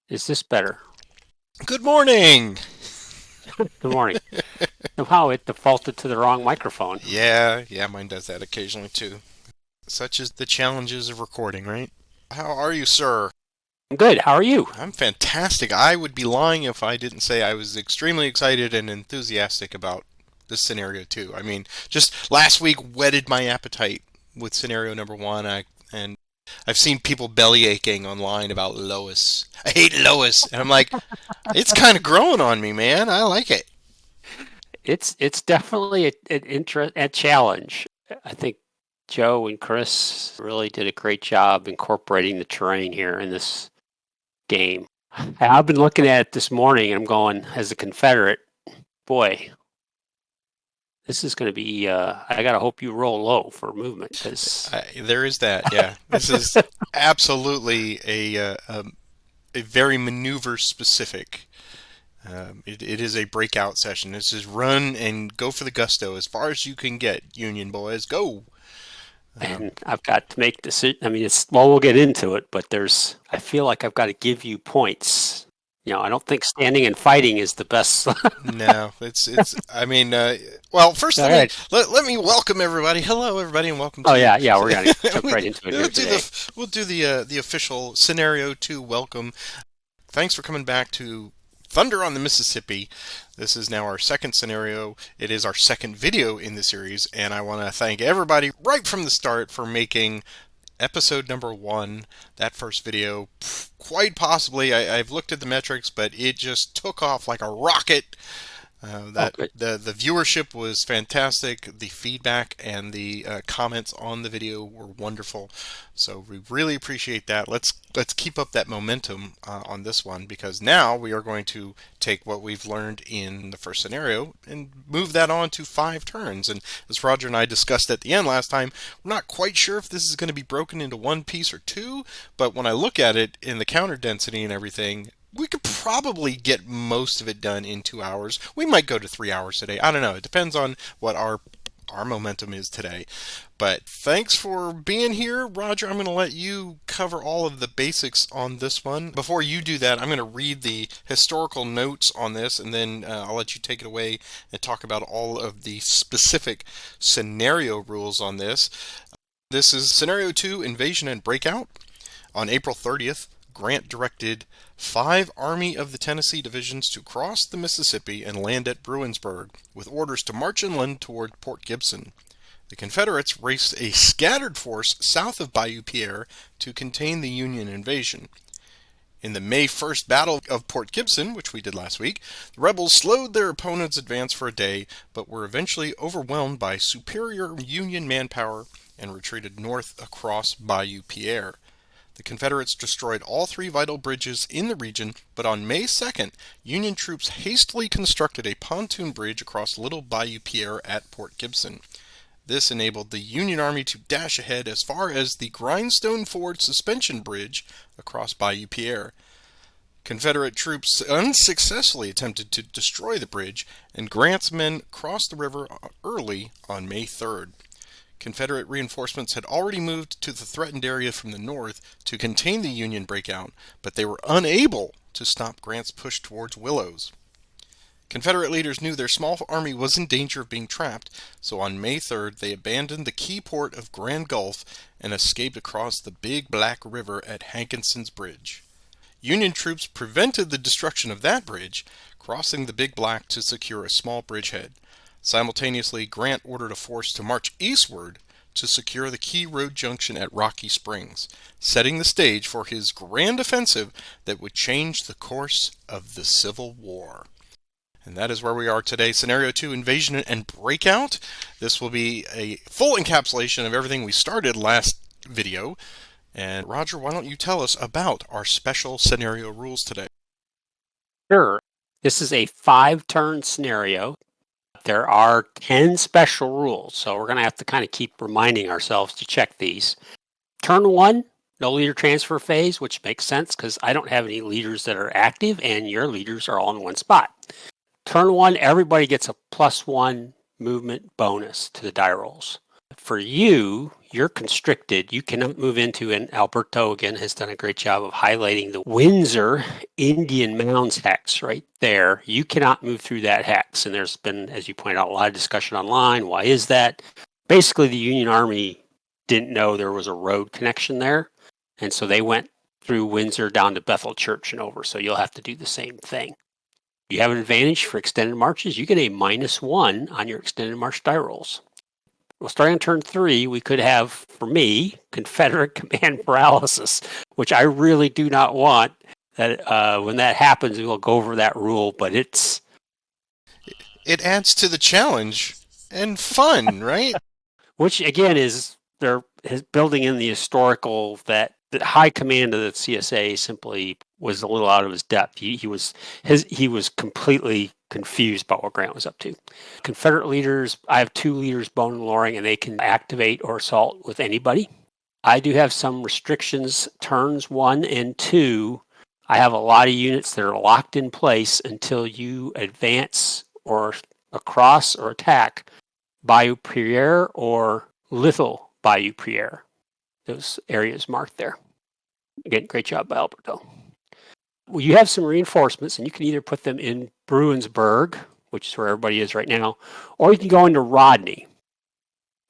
Is this better? Good morning. Good morning. Somehow it defaulted to the wrong microphone. Yeah, mine does that occasionally too. Such is the challenges of recording, right? How are you, sir? I'm good. How are you? I'm fantastic. I would be lying if I didn't say I was extremely excited and enthusiastic about this scenario too. I mean, just last week whetted my appetite with scenario number one. And I've seen people belly aching online about Lois. I hate Lois, and I'm like, it's kind of growing on me, man. I like it. It's definitely a challenge. I think Joe and Chris really did a great job incorporating the terrain here in this game. I've been looking at it this morning and I'm going, as a Confederate, boy, this is going to be, I got to hope you roll low for movement because There is that, yeah. This is absolutely a very maneuver specific. It is a breakout session. It's just run and go for the gusto as far as you can get, Union boys. Go. Um, and I've got to make decision. I mean, well, we'll get into it, but I feel like I've got to give you points. I don't think standing and fighting is the best. All no, it's. I mean, well, first right. let me welcome everybody. Hello, everybody, and welcome Oh to. yeah, we're gonna jump we, right into it we'll here do today. the official scenario two welcome. Thanks for coming back to Thunder on the Mississippi. This is now our second scenario. It is our second video in the series, and I want to thank everybody right from the start for making episode number one, that first video. Quite possibly, I've looked at the metrics, but it just took off like a rocket. Oh, That good. the viewership was fantastic. The feedback and the comments on the video were wonderful. So we really appreciate that. Let's keep up that momentum on this one because now we are going to take what we've learned in the first scenario and move that on to 5 turns. And as Roger and I discussed at the end last time, we're not quite sure if this is going to be broken into one piece or two. But when I look at it in the counter density and everything, we could probably get most of it done in 2 hours. We might go to 3 hours today. I don't know. It depends on what our momentum is today. But thanks for being here, Roger. I'm going to let you cover all of the basics on this one. Before you do that, I'm going to read the historical notes on this, and then I'll let you take it away and talk about all of the specific scenario rules on this. This is Scenario 2, Invasion and Breakout. On April 30th, Grant directed 5 Army of the Tennessee divisions to cross the Mississippi and land at Bruinsburg, with orders to march inland toward Port Gibson. The Confederates raced a scattered force south of Bayou Pierre to contain the Union invasion. In the May 1st Battle of Port Gibson, which we did last week, the rebels slowed their opponents' advance for a day, but were eventually overwhelmed by superior Union manpower and retreated north across Bayou Pierre. The Confederates destroyed all 3 vital bridges in the region, but on May 2nd, Union troops hastily constructed a pontoon bridge across Little Bayou Pierre at Port Gibson. This enabled the Union Army to dash ahead as far as the Grindstone Ford Suspension Bridge across Bayou Pierre. Confederate troops unsuccessfully attempted to destroy the bridge, and Grant's men crossed the river early on May 3rd. Confederate reinforcements had already moved to the threatened area from the north to contain the Union breakout, but they were unable to stop Grant's push towards Willows. Confederate leaders knew their small army was in danger of being trapped, so on May 3rd they abandoned the key port of Grand Gulf and escaped across the Big Black River at Hankinson's Bridge. Union troops prevented the destruction of that bridge, crossing the Big Black to secure a small bridgehead. Simultaneously, Grant ordered a force to march eastward to secure the key road junction at Rocky Springs, setting the stage for his grand offensive that would change the course of the Civil War. And that is where we are today. Scenario 2, Invasion and Breakout. This will be a full encapsulation of everything we started last video. And Roger, why don't you tell us about our special scenario rules today? Sure. This is a 5-turn scenario. There are 10 special rules, so we're going to have to kind of keep reminding ourselves to check these. Turn 1, no leader transfer phase, which makes sense because I don't have any leaders that are active and your leaders are all in one spot. Turn 1, everybody gets a +1 movement bonus to the die rolls. For you you're constricted. You cannot move into, and Alberto again has done a great job of highlighting the Windsor Indian Mounds hex right there. You cannot move through that hex. And there's been, as you point out, a lot of discussion online. Why is that? Basically, the Union Army didn't know there was a road connection there. And so they went through Windsor down to Bethel Church and over. So you'll have to do the same thing. You have an advantage for extended marches. You get a -1 on your extended march die rolls. Well, starting on turn 3, we could have, for me, Confederate command paralysis, which I really do not want. That when that happens, we'll go over that rule, but it adds to the challenge and fun, right? which again is they're building in the historical that the high command of the CSA simply was a little out of his depth. He was completely confused about what Grant was up to. Confederate leaders, I have 2 leaders, Bone and Loring, and they can activate or assault with anybody. I do have some restrictions, turns 1 and 2. I have a lot of units that are locked in place until you advance or across or attack Bayou Pierre or Little Bayou Pierre. Those areas marked there. Again, great job by Alberto. Well, you have some reinforcements, and you can either put them in Bruinsburg, which is where everybody is right now, or you can go into Rodney.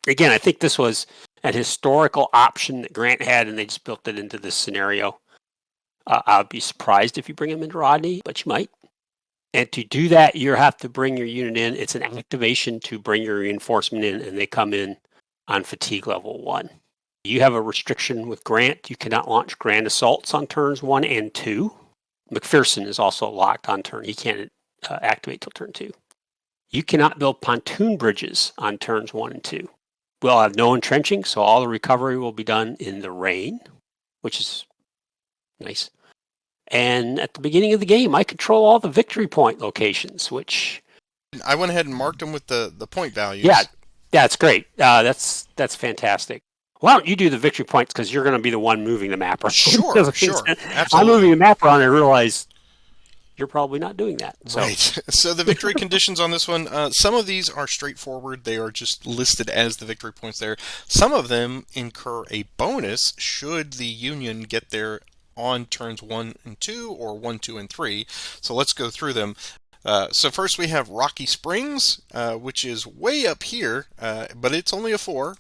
Again, I think this was an historical option that Grant had, and they just built it into this scenario. I'd be surprised if you bring them into Rodney, but you might. And to do that, you have to bring your unit in. It's an activation to bring your reinforcement in, and they come in on fatigue level 1. You have a restriction with Grant. You cannot launch grand assaults on turns 1 and 2. McPherson is also locked on turn. He can't activate till turn 2. You cannot build pontoon bridges on turns 1 and 2. We'll have no entrenching, so all the recovery will be done in the rain, which is nice. And at the beginning of the game, I control all the victory point locations, which I went ahead and marked them with the point values. Yeah, that's great. That's fantastic. Why don't you do the victory points, because you're going to be the one moving the map around. Sure, absolutely. I'm moving the map around and realize you're probably not doing that. So. Right. So the victory conditions on this one, some of these are straightforward. They are just listed as the victory points there. Some of them incur a bonus should the Union get there on turns 1 and 2 or 1, 2, and 3. So let's go through them. So first we have Rocky Springs, which is way up here, but it's only a 4.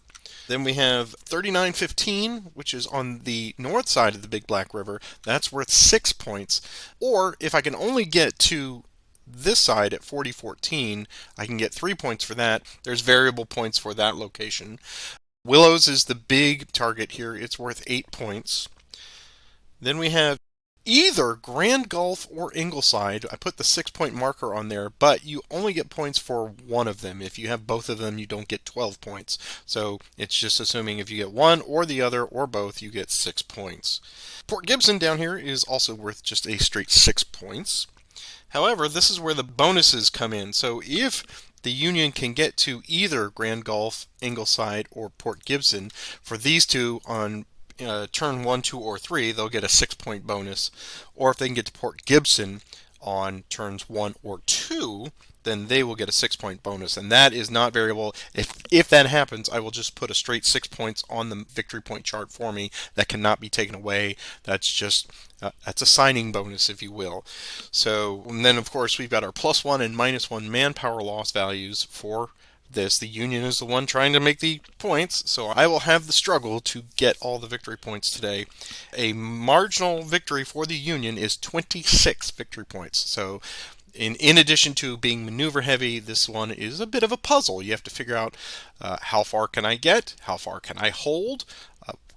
Then we have 3915, which is on the north side of the Big Black River. That's worth 6 points. Or if I can only get to this side at 4014, I can get 3 points for that. There's variable points for that location. Willows is the big target here. It's worth 8 points. Then we have either Grand Gulf or Ingleside. I put the 6-point marker on there, but you only get points for one of them. If you have both of them, you don't get 12 points. So it's just assuming if you get one or the other or both, you get 6 points. Port Gibson down here is also worth just a straight 6 points. However, this is where the bonuses come in. So if the Union can get to either Grand Gulf, Ingleside, or Port Gibson, for these two on turn 1, 2, or 3, they'll get a 6-point bonus. Or if they can get to Port Gibson on turns 1 or 2, then they will get a 6-point bonus. And that is not variable. If that happens, I will just put a straight 6 points on the victory point chart for me. That cannot be taken away. That's just that's a signing bonus, if you will. So, and then of course we've got our +1 and -1 manpower loss values for this. The Union is the one trying to make the points, so I will have the struggle to get all the victory points today. A marginal victory for the Union is 26 victory points. So in addition to being maneuver heavy, this one is a bit of a puzzle. You have to figure out how far can I get, how far can I hold,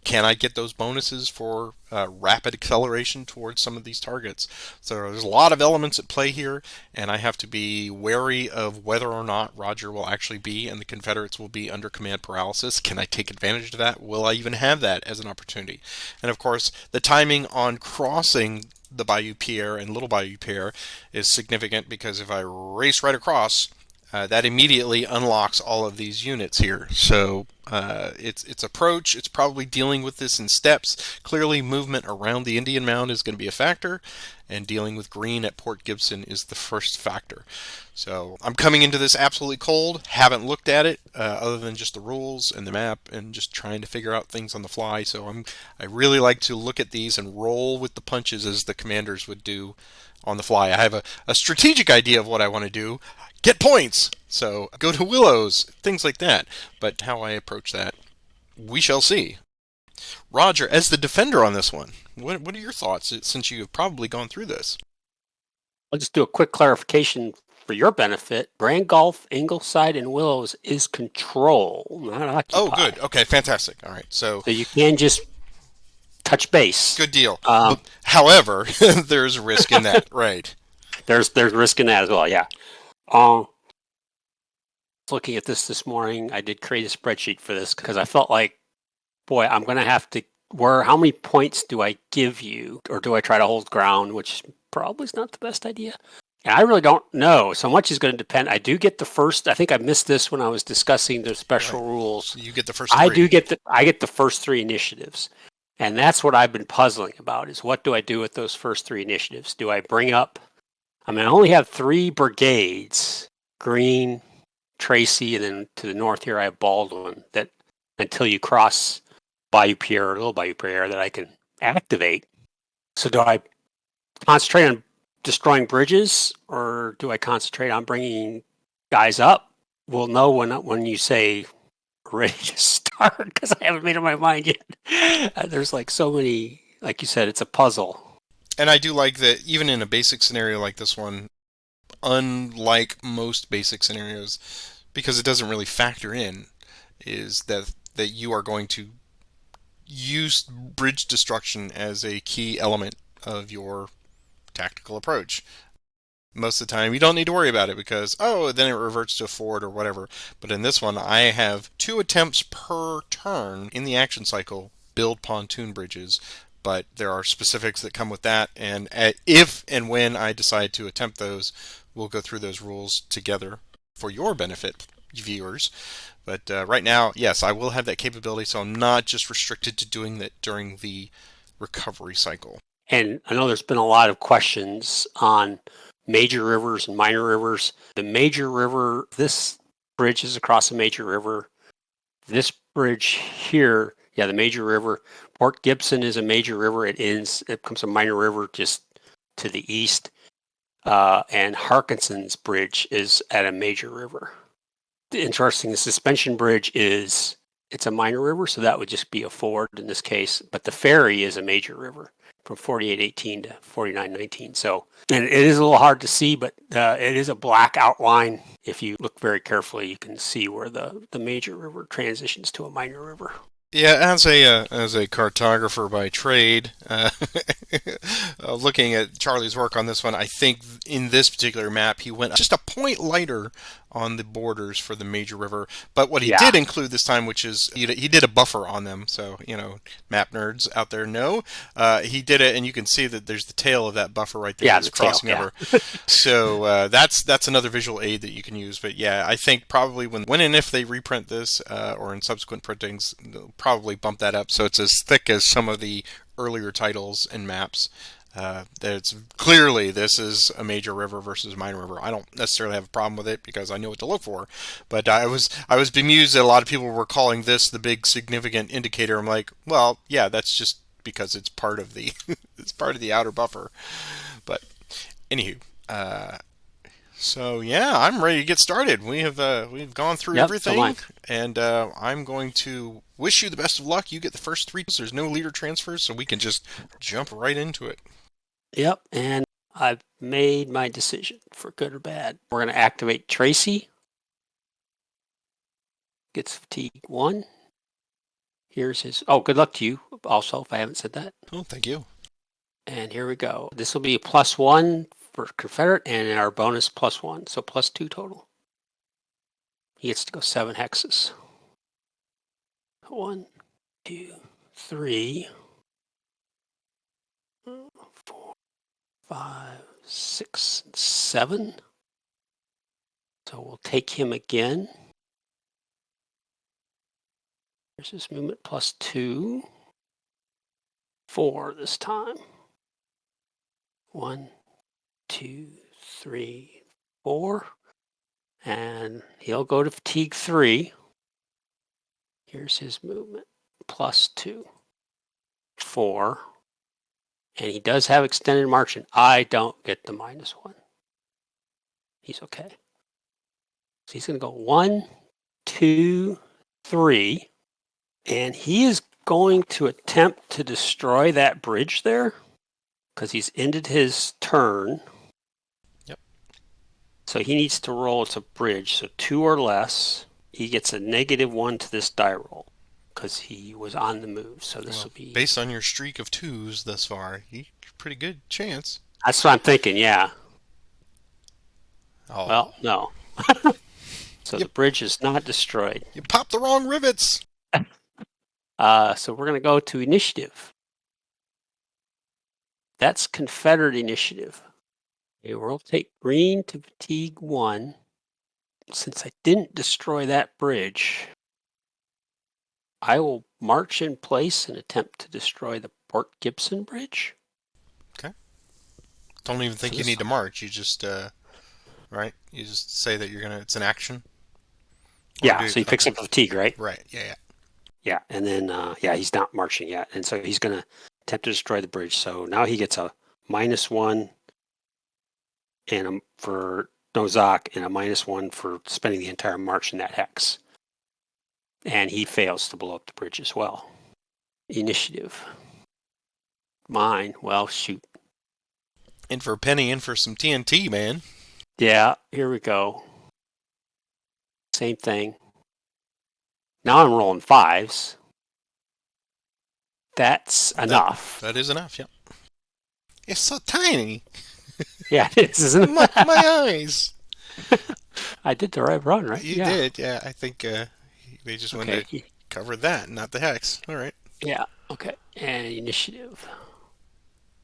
can I get those bonuses for rapid acceleration towards some of these targets? So there's a lot of elements at play here, and I have to be wary of whether or not Roger will actually be and the Confederates will be under command paralysis. Can I take advantage of that? Will I even have that as an opportunity? And of course, the timing on crossing the Bayou Pierre and Little Bayou Pierre is significant, because if I race right across, that immediately unlocks all of these units here. So its approach, it's probably dealing with this in steps. Clearly, movement around the Indian Mound is going to be a factor, and dealing with green at Port Gibson is the first factor. So I'm coming into this absolutely cold, haven't looked at it other than just the rules and the map, and just trying to figure out things on the fly. So I really like to look at these and roll with the punches as the commanders would do on the fly. I have a strategic idea of what I want to do. Get points! So go to Willows, things like that. But how I approach that, we shall see. Roger, as the defender on this one, what are your thoughts since you have probably gone through this? I'll just do a quick clarification for your benefit. Grand Gulf, Ingleside, and Willows is control, not Oh, occupy. good. Okay, fantastic. All right, so So you can just touch base. good deal. However, there's risk in that, right? There's risk in that as well. Yeah. Um, looking at this morning, I did create a spreadsheet for this because I felt like, boy, I'm going to have to. How many points do I give you, or do I try to hold ground, which probably is not the best idea. And I really don't know. So much is going to depend. I do get the first. I think I missed this when I was discussing the special rules. You get the first three. I get the first three initiatives, and that's what I've been puzzling about. Is what do I do with those first three initiatives? Do I bring up? I mean, I only have 3 brigades: Green, Tracy, and then to the north here I have Baldwin. That until you cross Bayou Pierre, Little Bayou Pierre, that I can activate. So do I concentrate on destroying bridges, or do I concentrate on bringing guys up? We'll know when you say ready to start, because I haven't made up my mind yet. There's like so many, like you said, it's a puzzle. And I do like that even in a basic scenario like this one, unlike most basic scenarios, because it doesn't really factor in, is that you are going to use bridge destruction as a key element of your tactical approach. Most of the time, you don't need to worry about it because, oh, then it reverts to a fort or whatever. But in this one, I have 2 attempts per turn in the action cycle build pontoon bridges. But there are specifics that come with that, and if and when I decide to attempt those, we'll go through those rules together for your benefit, viewers. But right now, yes, I will have that capability, so I'm not just restricted to doing that during the recovery cycle. And I know there's been a lot of questions on major rivers and minor rivers. The major river, this bridge is across a major river. This bridge here, yeah, the major river. Port Gibson is a major river. It becomes a minor river just to the east. And Harkinson's bridge is at a major river. Interesting, the suspension bridge it's a minor river, so that would just be a ford in this case. But the ferry is a major river from 4818 to 4919. So, and it is a little hard to see, but it is a black outline. If you look very carefully, you can see where the major river transitions to a minor river. Yeah, as a cartographer by trade, looking at Charlie's work on this one, I think in this particular map he went just a point lighter on the borders for the major river. But what he did include this time, which is he did a buffer on them. So map nerds out there know he did it, and you can see that there's the tail of that buffer right there that's crossing over. So that's another visual aid that you can use. But yeah, I think probably when and if they reprint this or in subsequent printings, they'll probably bump that up so it's as thick as some of the earlier titles and maps. That's clearly this is a major river versus minor river. I don't necessarily have a problem with it because I know what to look for. But I was bemused that a lot of people were calling this the big significant indicator. I'm like, well, yeah, that's just because it's part of the it's part of the outer buffer. But anywho, so yeah, I'm ready to get started. We've gone through everything, and I'm going to wish you the best of luck. You get the first 3. There's no leader transfers, so we can just jump right into it. Yep, and I've made my decision for good or bad. We're going to activate Tracy. Gets fatigue 1. Here's his. Oh, good luck to you. Also, if I haven't said that. Oh, thank you. And here we go. This will be a +1 for Confederate, and our bonus +1, so +2 total. He gets to go 7 hexes. 1, 2, 3, 4, 5, 6, 7. So we'll take him again. Here's his movement +2. 4 this time. 1, 2, 3, 4. And he'll go to fatigue 3. Here's his movement +2. 4. And he does have extended marching. I don't get the -1. He's okay. So he's going to go 1, 2, 3. And he is going to attempt to destroy that bridge there because he's ended his turn. Yep. So he needs to roll. It's a bridge. So 2 or less. He gets a -1 to this die roll because he was on the move. So this will be... Based on your streak of 2s thus far, pretty good chance. That's what I'm thinking, yeah. Oh. Well, no. So the bridge is not destroyed. You popped the wrong rivets. So we're going to go to initiative. That's Confederate initiative. Okay, we'll take green to fatigue 1. Since I didn't destroy that bridge, I will march in place and attempt to destroy the Port Gibson Bridge. Okay. Don't even think you need to march. You just, right? You just say that you're gonna. It's an action. Yeah. So he picks up the fatigue, right? Right. Yeah. Yeah, and then he's not marching yet, and so he's going to attempt to destroy the bridge. So now he gets a -1 and for Nozak and a -1 for spending the entire march in that hex. And he fails to blow up the bridge as well. Initiative. Mine. Well, shoot. In for a penny, in for some TNT, man. Yeah, here we go. Same thing. Now I'm rolling 5s. That's enough. That is enough, yep. It's so tiny. Yeah, it is, isn't it? My eyes. I did the right run, right? You did, yeah. I think they just wanted to cover that, not the hex. All right. Yeah, okay. And initiative.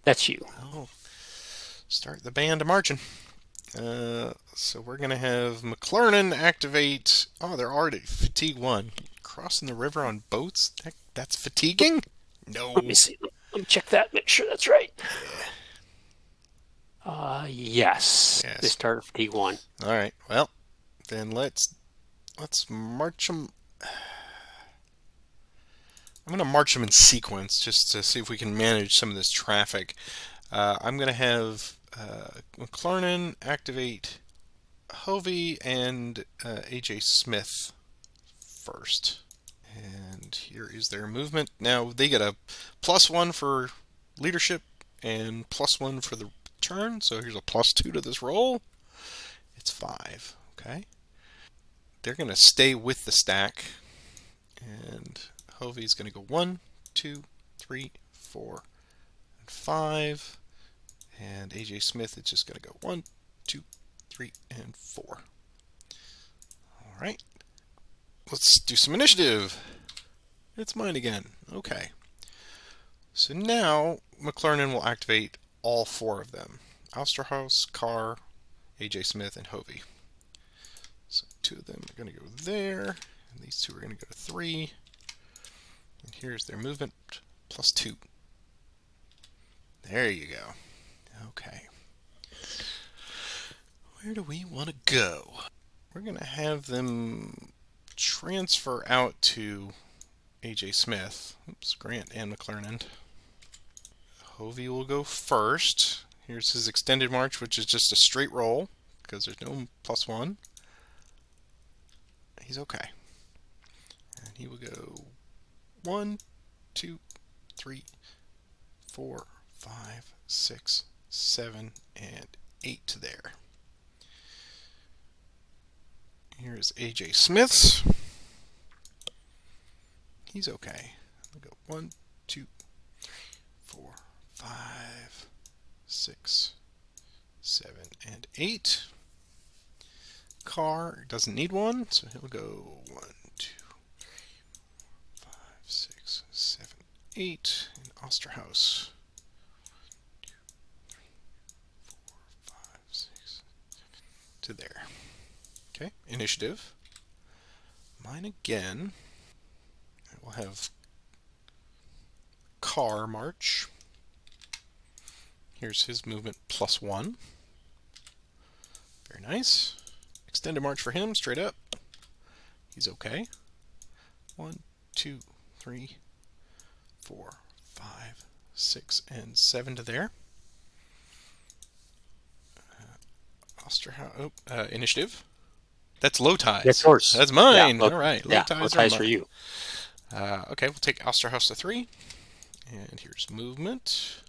That's you. Oh, start the band marching. So we're going to have McClernand activate. Oh, they're already fatigue 1. Crossing the river on boats? That's fatiguing? No. Let me see. Let me check that. Make sure that's right. Yes. They start at fatigue 1. All right. Well, then let's march them. I'm going to march them in sequence just to see if we can manage some of this traffic. I'm going to have McClernand activate Hovey and AJ Smith first. And here is their movement. Now they get a +1 for leadership and +1 for the turn. So here's a +2 to this roll. It's 5. Okay. They're going to stay with the stack. And Hovey's going to go 1, 2, 3, 4, and 5. And AJ Smith is just going to go 1, 2, 3, and 4. All right. Let's do some initiative. It's mine again. Okay. So now McClernand will activate all 4 of them. Osterhaus, Carr, AJ Smith, and Hovey. So 2 of them are going to go there. And these 2 are going to go to 3. And here's their movement +2. There you go. Okay. Where do we want to go? We're going to have them transfer out to AJ Smith. Oops, Grant and McClernand. Hovey will go first. Here's his extended march, which is just a straight roll because there's no +1. He's okay. And he will go 1, 2, 3, 4, 5, 6, 7, and 8 to there. Here's AJ Smith's. He's okay. We'll go 1, 2, 4, 5, 6, 7, and 8. Carr doesn't need one, so he'll go 1, 2, 5, 6, 7, 8. And Osterhaus. 1, 2, 3, 4, 5, 6, 7 to there. Okay, initiative. Mine again. We'll have car march. Here's his movement +1. Very nice. Extended march for him, straight up. He's okay. 1, 2, 3, 4, 5, 6, and 7 to there. Initiative. That's low ties. That's yours. That's mine. Yeah, All right, low ties low are ties mine. for you. Okay, we'll take Osterhaus to 3. And here's movement.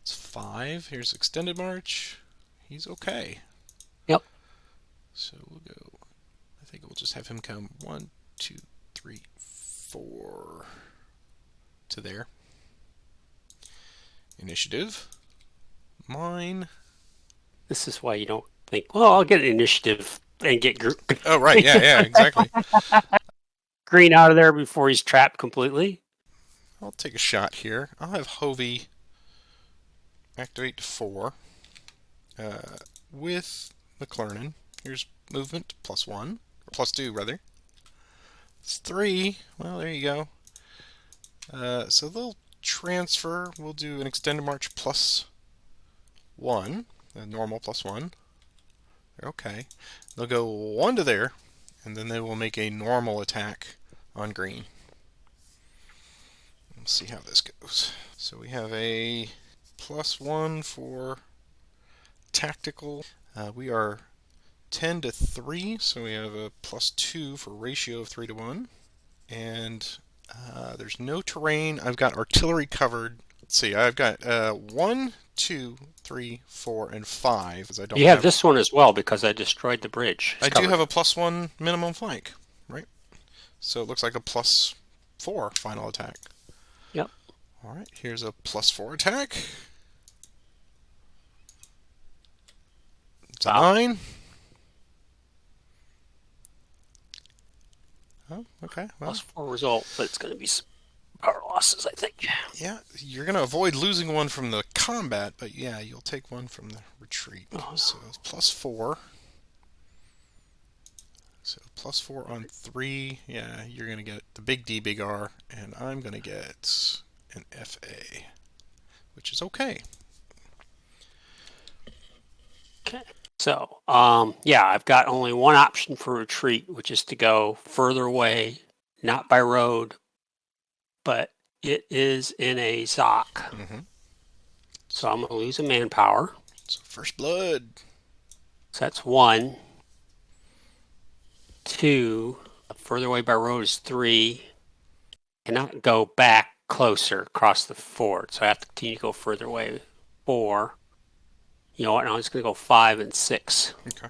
It's 5. Here's extended march. He's okay. Yep. So we'll go. I think we'll just have him come 1, 2, 3, 4 to there. Initiative. Mine. This is why you don't think, well, I'll get an initiative and get Oh, right. Yeah, exactly. Green out of there before he's trapped completely. I'll take a shot here. I'll have Hovey activate to 4 with McClernand. Here's movement +1, or +2 rather. It's 3. Well, there you go. So they'll transfer. We'll do an extended march +1, a normal +1. They're okay. They'll go 1 to there, and then they will make a normal attack on green. We'll see how this goes. So we have a +1 for tactical. We are 10 to 3, so we have a +2 for ratio of 3 to 1. And there's no terrain. I've got artillery covered. Let's see, I've got 1, 2, 3, 4, and 5. As I don't You have this one as well because I destroyed the bridge. I do have a +1 minimum flank, right? So it looks like a +4 final attack. Yep. All right, here's a +4 attack. It's a 9. Oh, okay. Well, +4 result, but it's going to be some power losses, I think. Yeah, you're going to avoid losing one from the combat, but yeah, you'll take one from the retreat. Oh. So it's +4. So +4 on 3. Yeah, you're going to get the big D, big R, and I'm going to get an FA, which is okay. Okay. So, yeah, I've got only one option for retreat, which is to go further away, not by road, but it is in a ZOC. Mm-hmm. So I'm going to lose a manpower. So first blood. So that's 1. 2. Further away by road is 3. Cannot go back closer across the ford, so I have to continue to go further away. 4. You know what? I'm just going to go 5 and 6. Okay.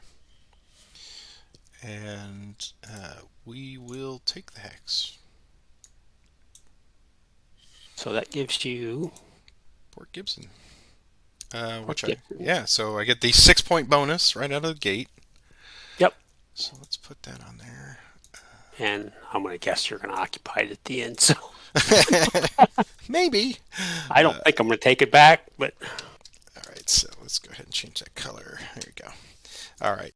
And we will take the hex. So that gives you Port Gibson. Gibson. So I get the 6-point bonus right out of the gate. Yep. So let's put that on there. And I'm going to guess you're going to occupy it at the end. So maybe. I don't think I'm going to take it back, but all right. So let's go ahead and change that color. There you go. All right.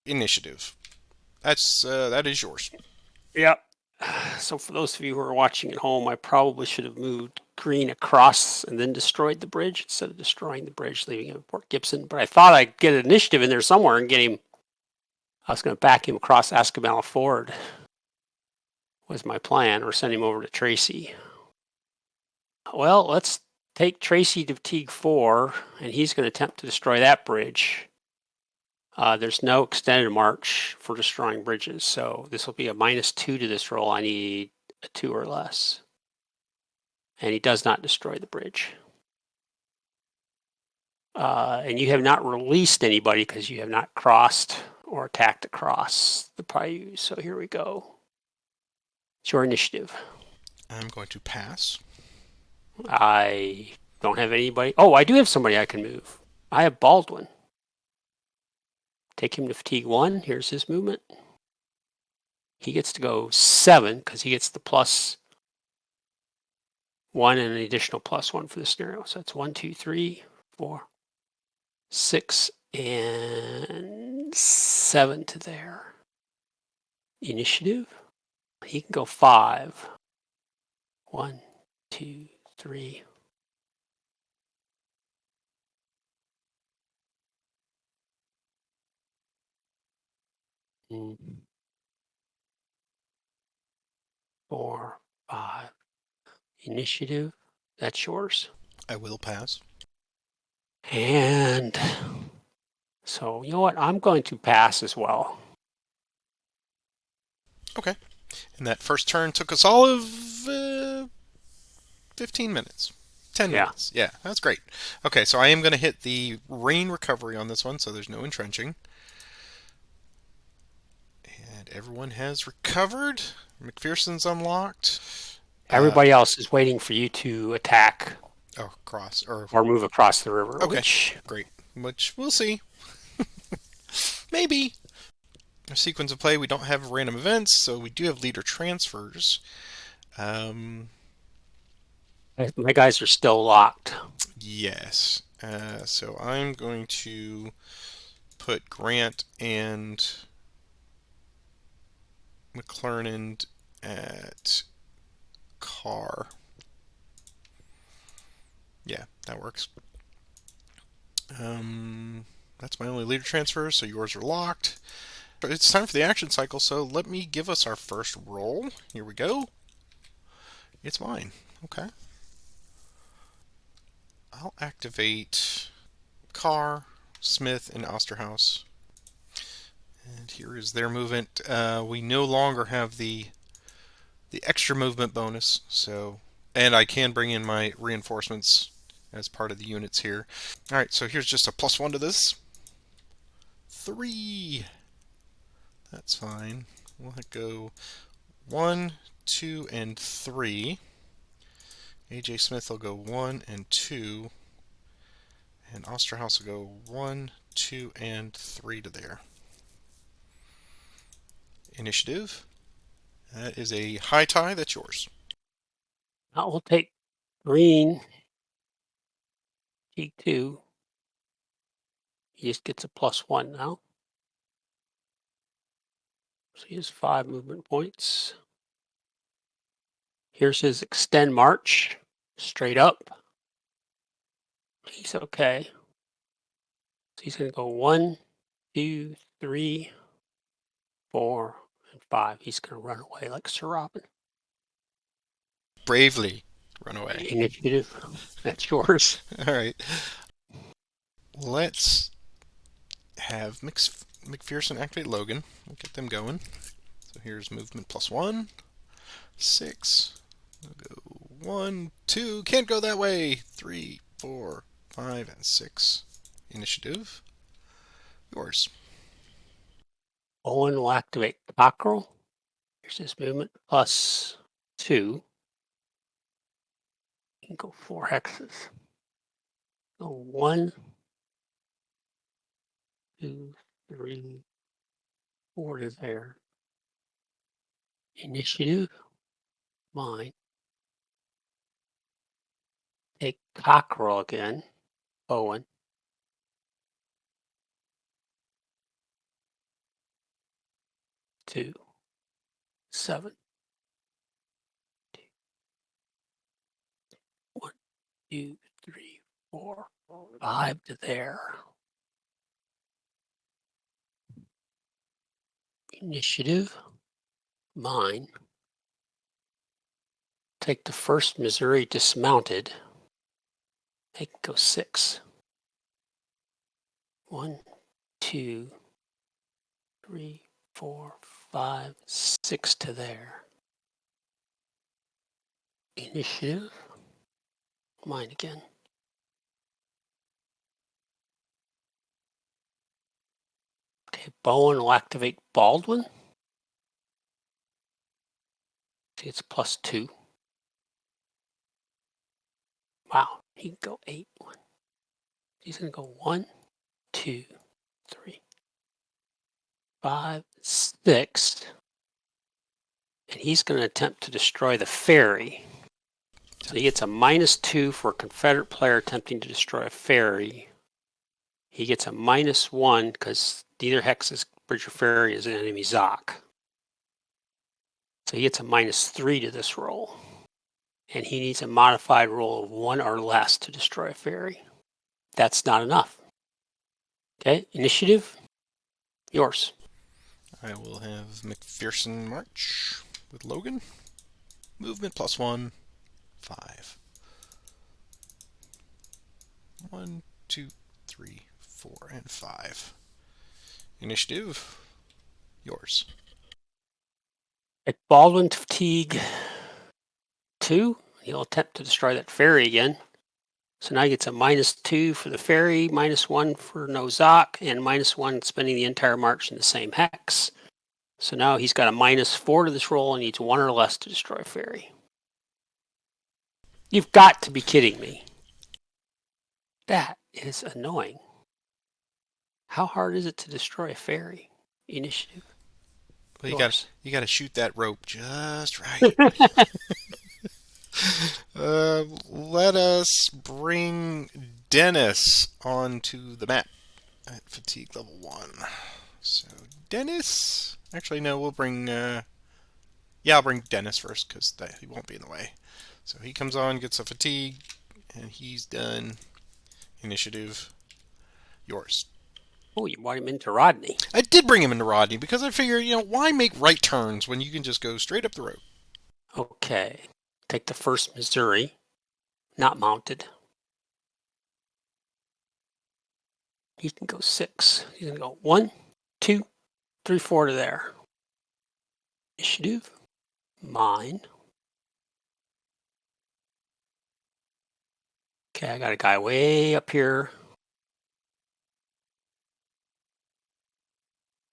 Initiative. That is yours. Yep. So for those of you who are watching at home, I probably should have moved green across and then destroyed the bridge instead of destroying the bridge, leaving him at Port Gibson. But I thought I'd get an initiative in there somewhere and get him. I was going to back him across Ascabala Ford. Was my plan, or send him over to Tracy. Well, let's take Tracy to Fatigue 4, and he's going to attempt to destroy that bridge. There's no extended march for destroying bridges, so this will be a -2 to this roll. I need a 2 or less. And he does not destroy the bridge. And you have not released anybody because you have not crossed or attacked across the Paiute. So here we go. It's your initiative. I'm going to pass. I don't have anybody. Oh, I do have somebody I can move. I have Baldwin. Take him to Fatigue 1. Here's his movement. He gets to go 7 because he gets the +1 and an additional +1 for the scenario. So that's 1, 2, 3, 4, 6, and 7 to there. Initiative. He can go 5. 1, 2, 3. Mm. 4, 5. Initiative. That's yours. I will pass. And so, you know what? I'm going to pass as well. Okay. And that first turn took us all of 15 minutes. 10 Yeah. minutes. Yeah, that's great. Okay, so I am going to hit the rain recovery on this one, so there's no entrenching. And everyone has recovered. McPherson's unlocked. Everybody else is waiting for you to attack Oh, cross. Or move across the river, okay, which great. Which we'll see. Maybe. A sequence of play, we don't have random events, so we do have leader transfers. Um, my guys are still locked. yes. So I'm going to put Grant and McClernand at Carr. Yeah, that works. That's my only leader transfer, so yours are locked. It's time for the action cycle, so let me give us our first roll. Here we go. It's mine. Okay. I'll activate Carr, Smith, and Osterhaus. And here is their movement. We no longer have the extra movement bonus, so and I can bring in my reinforcements as part of the units here. All right, so here's just a +1 to this. 3. That's fine. We'll go 1, 2, and 3. AJ Smith will go 1 and 2, and Osterhaus will go 1, 2, and 3 to there. Initiative. That is a high tie. That's yours. Now we'll take green. G2. He just gets a +1 now. So he has 5 movement points. Here's his extend march. Straight up. He's okay. So he's going to go 1, 2, 3, 4, and 5. He's going to run away like Sir Robin. Bravely run away. Initiative. That's yours. All right. Let's have McPherson activate Logan. We'll get them going. So here's movement +1. 6. We'll go 1, 2. Can't go that way. 3, 4, 5, and 6. Initiative. Yours. Owen will activate Cockerel. Here's his movement +2. You can go 4 hexes. Go 1, 2, 3, 4 to there. Initiative. Mine. Take Cockerel again. Owen. 2, 7. 1, 2, 3, 4, 5 to there. Initiative. Mine. Take the first Missouri dismounted. They can go 6. 1, 2, 3, 4, 5, 6 to there. Initiative. Mine again. Okay, Bowen will activate Baldwin. See, it's +2. Wow, he can go 8. 1. He's going to go 1, 2, 3, 5, 6. And he's going to attempt to destroy the ferry. So he gets a -2 for a Confederate player attempting to destroy a ferry. He gets a -1 because neither Hex's bridge or ferry is an enemy Zoc. So he gets a -3 to this roll. And he needs a modified roll of 1 or less to destroy a ferry. That's not enough. Okay, initiative, yours. I will have McPherson march with Logan. Movement +1, 5. 1, 2, 3, 4, and 5. Initiative, yours. At Baldwin fatigue 2, he'll attempt to destroy that ferry again. So now he gets a -2 for the ferry, -1 for no Zoc, and -1 spending the entire march in the same hex. So now he's got a -4 to this roll and needs 1 or less to destroy a ferry. You've got to be kidding me. That is annoying. How hard is it to destroy a ferry? Initiative. Well, you got to shoot that rope just right. Let us bring Dennis onto the map at fatigue level 1. So Dennis, actually no, we'll bring. I'll bring Dennis first because he won't be in the way. So he comes on, gets a fatigue, and he's done. Initiative, yours. Oh, you brought him into Rodney. I did bring him into Rodney because I figured, why make right turns when you can just go straight up the road? Okay. Take the first Missouri, not mounted. He can go 6. He's going to go 1, 2, 3, 4 to there. Initiative, mine. Okay, I got a guy way up here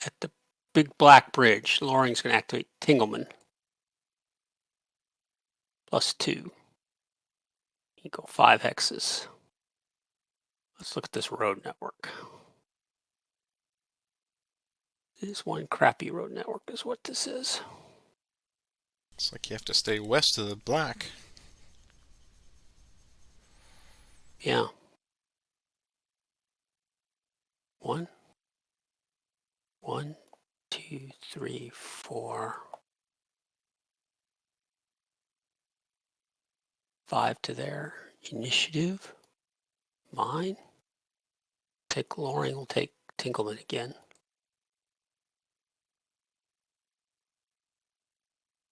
at the big black bridge. Loring's going to activate Tingleman. +2. You go 5 hexes. Let's look at this road network. This one crappy road network is what this is. It's like you have to stay west of the black. Yeah. 1, 2, 3, 4, 5 to there. Initiative, mine. Take Loring, we'll take Tinkleman again.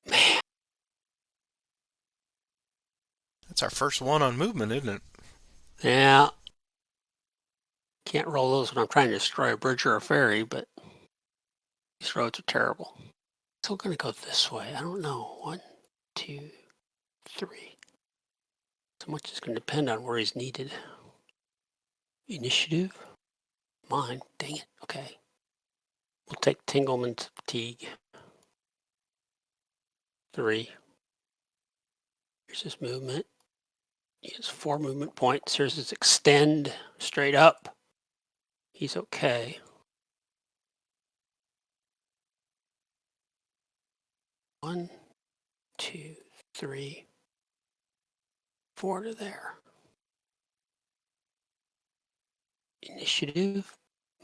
Man, That's our first one on movement, isn't it? yeah. Can't roll those when I'm trying to destroy a bridge or a ferry, but these roads are terrible. So we're going to go this way. I don't know. 1, 2, 3. So much is going to depend on where he's needed. Initiative, mine. Dang it. Okay. We'll take Tingleman's fatigue. 3. Here's his movement. He has 4 movement points. Here's his extend straight up. He's okay. 1, 2, 3, 4 to there. Initiative,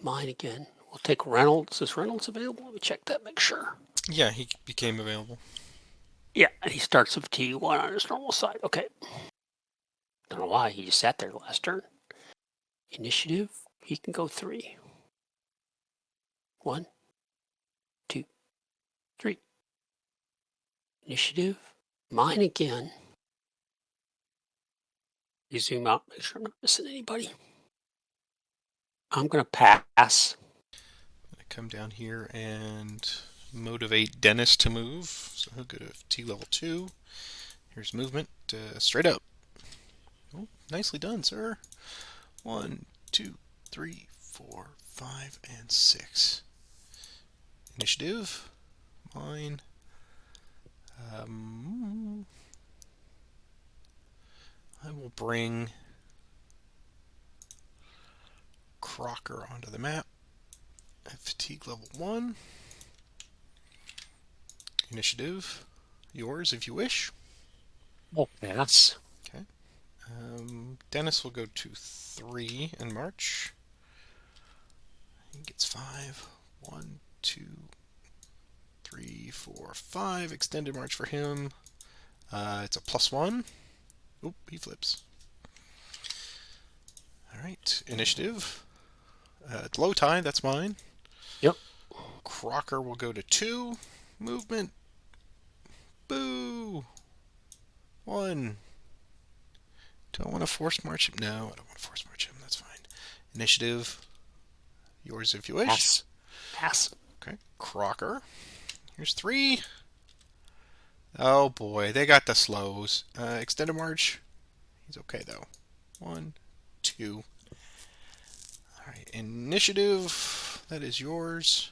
mine again. We'll take Reynolds. Is Reynolds available? Let me check that, make sure. Yeah, he became available. Yeah, and he starts with T1 on his normal side. Okay. Don't know why, he just sat there the last turn. Initiative, he can go 3. 1, 2, 3. Initiative, mine again. You zoom out, make sure I'm not missing anybody. I'm going to pass. I'm going to come down here and motivate Dennis to move. So he'll go to T level 2. Here's movement, straight up. Oh, nicely done, sir. 1, 2, 3, 4, 5, and 6. Initiative, mine. I will bring Crocker onto the map at fatigue level 1. Initiative, yours if you wish. We'll pass. Okay. Dennis will go to 3 and march. He gets 5. 1, 2, 3, 4, 5. Extended march for him. It's a +1. Oop, he flips. All right, initiative. Low tie, that's mine. Yep. Crocker will go to 2. Movement. Boo. 1. Do I want to force march him? No, I don't want to force march him. That's fine. Initiative. Yours if you wish. Pass. Pass. Okay. Crocker. Here's 3. Oh boy, they got the slows. Extended march. He's okay though. 1, 2. All right. Initiative. That is yours.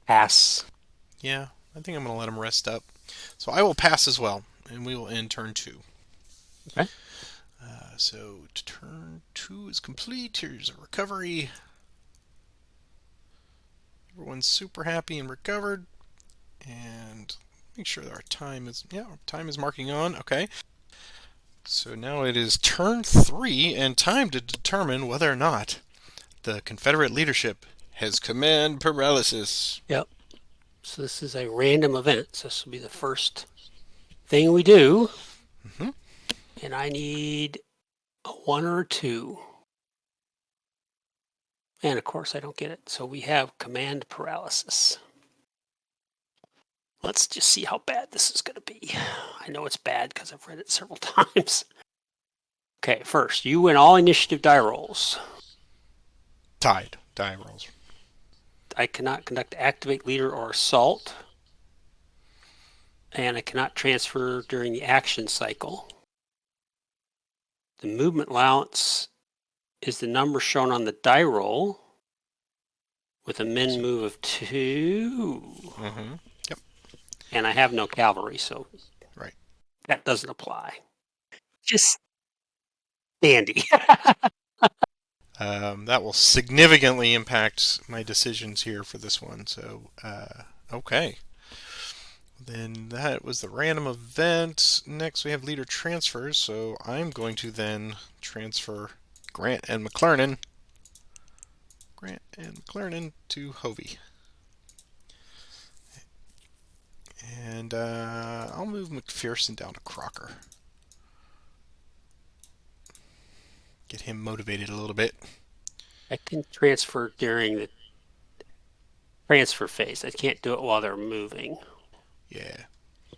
Pass. Yeah, I think I'm going to let him rest up. So I will pass as well, and we will end turn 2. Okay. So turn 2 is complete. Here's a recovery. Everyone's super happy and recovered. And make sure that our time is, our time is marking on. Okay. So now it is turn 3 and time to determine whether or not the Confederate leadership has command paralysis. Yep. So this is a random event. So this will be the first thing we do. Mm-hmm. And I need a 1 or a 2. And of course I don't get it. So we have command paralysis. Let's just see how bad this is going to be. I know it's bad because I've read it several times. Okay, first, you win all initiative die rolls. Tied. Die rolls. I cannot conduct activate, leader, or assault. And I cannot transfer during the action cycle. The movement allowance is the number shown on the die roll with a min move of 2. Mm-hmm. Yep. And I have no cavalry, so right. That doesn't apply. Just dandy. That will significantly impact my decisions here for this one. So, okay. Then that was the random event. Next, we have leader transfers. So I'm going to then transfer Grant and McClernand. To Hovey. And I'll move McPherson down to Crocker. Get him motivated a little bit. I can transfer during the transfer phase. I can't do it while they're moving. Yeah.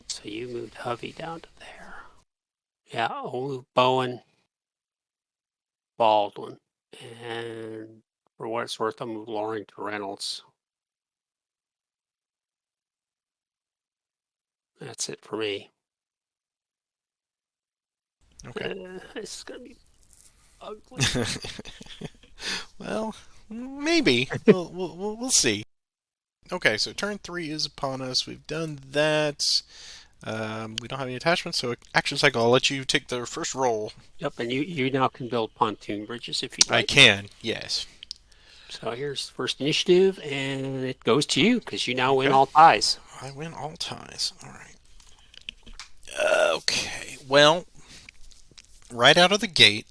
So you moved Hovey down to there. Yeah, I'll move Bowen, Baldwin. And for what it's worth, I'll move Loring to Reynolds. That's it for me. Okay. This is going to be ugly. Well, maybe. We'll see. Okay, so turn 3 is upon us. We've done that. We don't have any attachments, so action cycle. I'll let you take the first roll. Yep, and you now can build pontoon bridges if you'd like. I can, yes. So here's first initiative, and it goes to you because you now win all ties. I win all ties. All right. Okay. Well, right out of the gate,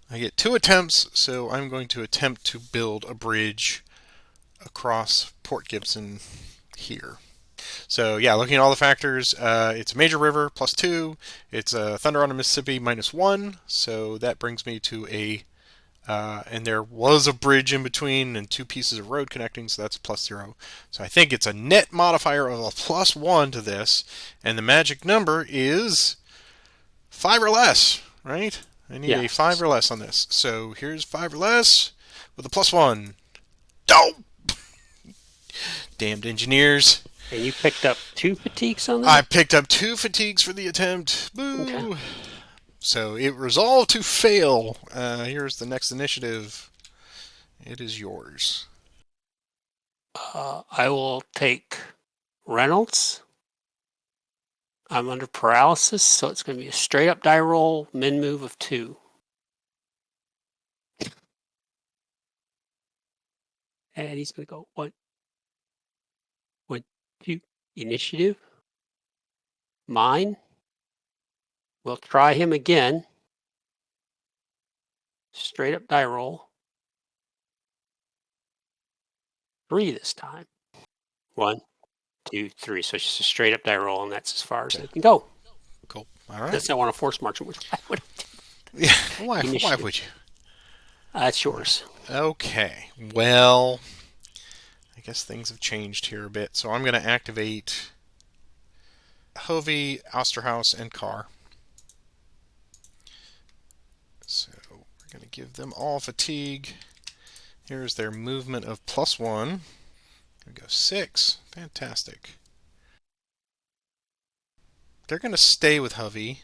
I get 2 attempts, so I'm going to attempt to build a bridge across Port Gibson here. So yeah, looking at all the factors, it's a major river +2. It's a Thunder on the Mississippi -1. So that brings me to a, and there was a bridge in between and 2 pieces of road connecting, so that's +0. So I think it's a net modifier of a +1 to this, and the magic number is 5 or less, right? I need a 5 or less on this. So here's 5 or less with a +1. Oh! Damned engineers. And you picked up 2 fatigues on that? I picked up 2 fatigues for the attempt. Boo! Okay. So it resolved to fail. Here's the next initiative. It is yours. I will take Reynolds. I'm under paralysis, so it's going to be a straight up die roll, min move of 2. And he's going to go 1, 2, initiative. Mine. We'll try him again. Straight up die roll. 3 this time. 1, 2, 3. So it's just a straight up die roll, and that's as far as Okay. it can go. Cool. All right. Unless I want to force march them, which I would. Yeah. Why Initiative. would you? That's yours. Okay. Well, I guess things have changed here a bit. So I'm going to activate Hovey, Osterhaus, and Carr. So we're going to give them all fatigue. Here's their movement of +1. We go 6. Fantastic. They're going to stay with Hovey.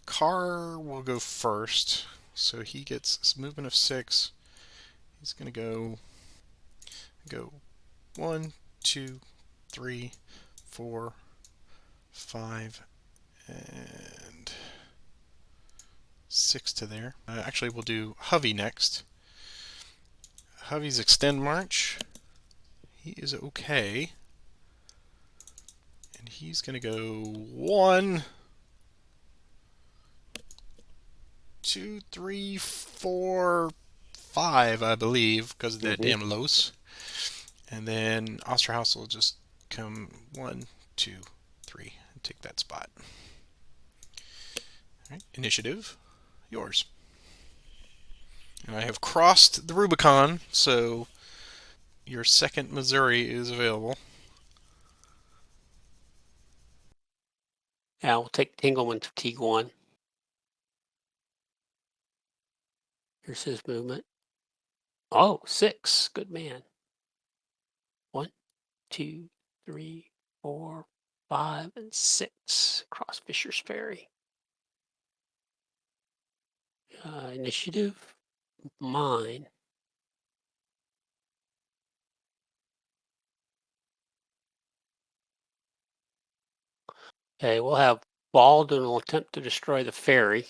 Carr will go first. So he gets his movement of 6. He's going to go 1, 2, 3, 4, 5, and 6 to there. Actually, we'll do Hovey next. Hovey's extend march. He is okay. And he's going to go 1, 2, 3, 4, 5, I believe, because of that damn Los. And then Osterhaus will just come 1, 2, 3, and take that spot. All right, initiative, yours. And I have crossed the Rubicon, so your second Missouri is available. Yeah, we'll take Tingleman fatigue 1. Here's his movement. Oh, 6. Good man. 1, 2, 3, 4, 5, and 6. Cross Fisher's Ferry. Initiative, mine. Okay, we'll have Baldwin will attempt to destroy the ferry.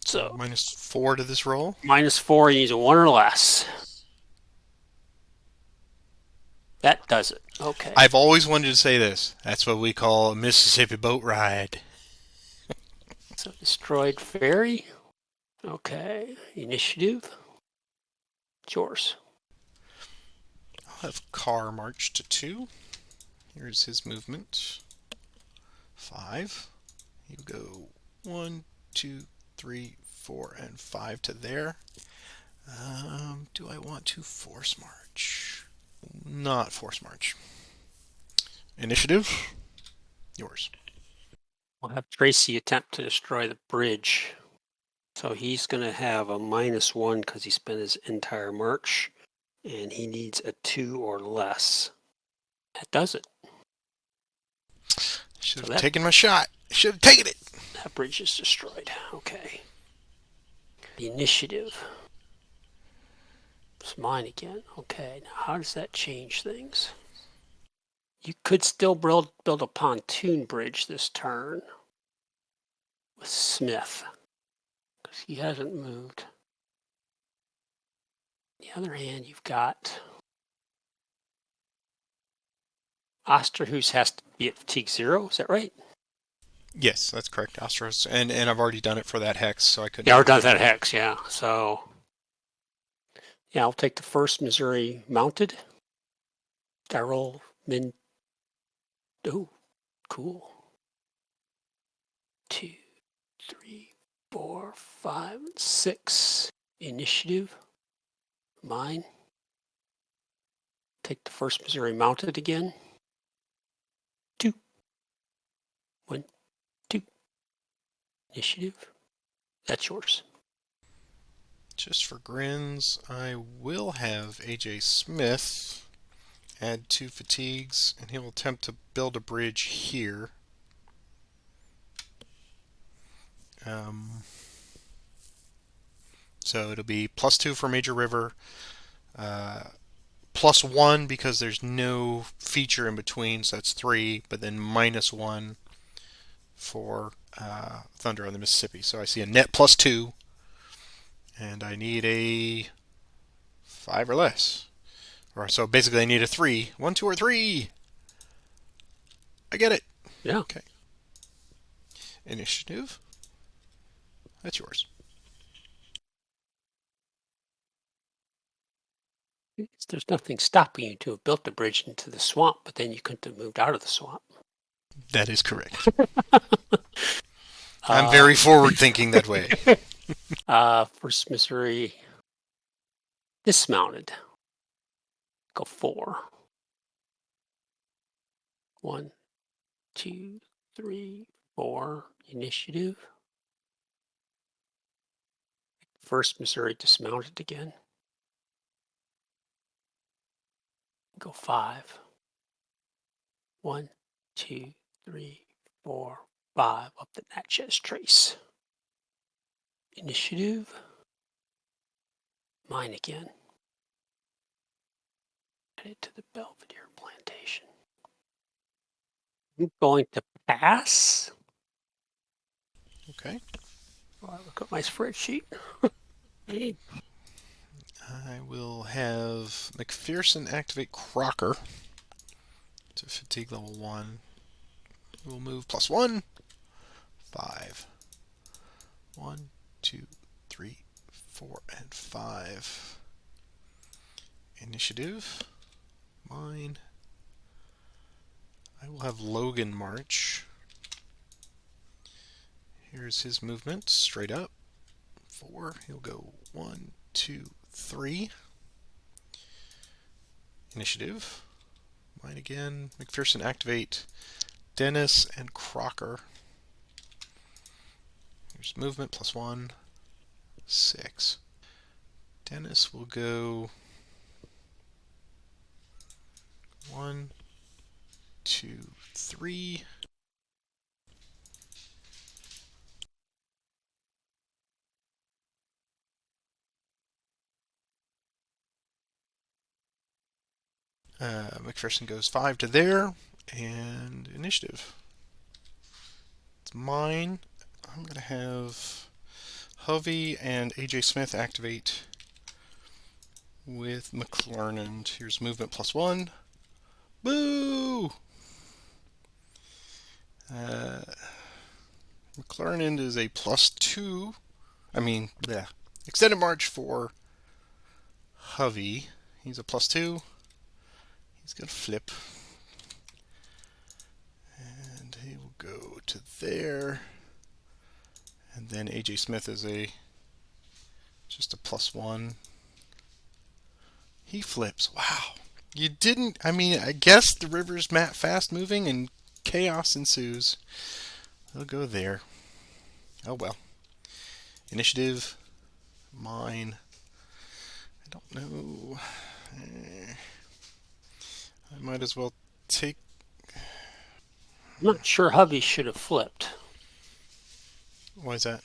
So -4 to this roll. -4, he needs a 1 or less. That does it. Okay. I've always wanted to say this. That's what we call a Mississippi boat ride. So destroyed ferry. Okay. Initiative. It's yours. I'll have Carr march to 2. Here's his movement. 5. You go 1, 2, 3, 4, and 5 to there. Do I want to force march? Not force march. Initiative, yours. We'll have Tracy attempt to destroy the bridge. So he's going to have a -1 because he spent his entire march. And he needs a 2 or less. That does it. Should have taken my shot. Should have taken it. That bridge is destroyed. Okay. The initiative. It's mine again. Okay. Now how does that change things? You could still build a pontoon bridge this turn with Smith because he hasn't moved. On the other hand, you've got Osterhaus has to be at fatigue 0. Is that right? Yes, that's correct. Astros, and I've already done it for that hex, so I couldn't. Yeah, we're done with that hex. Yeah. So yeah, I'll take the first Missouri mounted. I roll min. Oh, cool. 2, 3, 4, 5, 6. Initiative. Mine. Take the first Missouri mounted again. 2. 1, 2. Initiative. That's yours. Just for grins, I will have AJ Smith add 2 fatigues, and he'll attempt to build a bridge here. So it'll be +2 for Major River, +1 because there's no feature in between, so that's 3, but then -1 for Thunder on the Mississippi. So I see a net +2, and I need a 5 or less. Or so basically I need a 3. 1, 2, or 3. I get it. Yeah. Okay. Initiative. That's yours. There's nothing stopping you to have built the bridge into the swamp, but then you couldn't have moved out of the swamp. That is correct. I'm Uh, very forward thinking that way. First Missouri dismounted. Go 4. 1, 2, 3, 4. Initiative. First Missouri dismounted again. Go 5. 1, 2, 3, 4, 5. Up the Natchez Trace. Initiative. Mine again. Headed to the Belvedere Plantation. I'm going to pass. Okay. While I look at my spreadsheet. I will have McPherson activate Crocker to fatigue level 1. We'll move +1. 5. 1, 2, 3, 4, and 5. Initiative. Mine. I will have Logan march. Here's his movement, straight up. 4. He'll go 1, 2, 3. Initiative. Mine again. McPherson activate Dennis and Crocker. Here's movement +1. 6. Dennis will go 1, 2, 3. McPherson goes 5 to there, and initiative. It's mine. I'm going to have Hovey and AJ Smith activate with McClernand. Here's movement +1. Boo! McClernand is a +2. Extended march for Hovey. He's a +2. He's going to flip. And he will go to there. And then AJ Smith is just a +1. He flips. Wow. You didn't. I guess the river's fast moving and chaos ensues. He'll go there. Oh well. Initiative. Mine. I don't know. I might as well take. I'm not sure Hubby should have flipped. Why is that?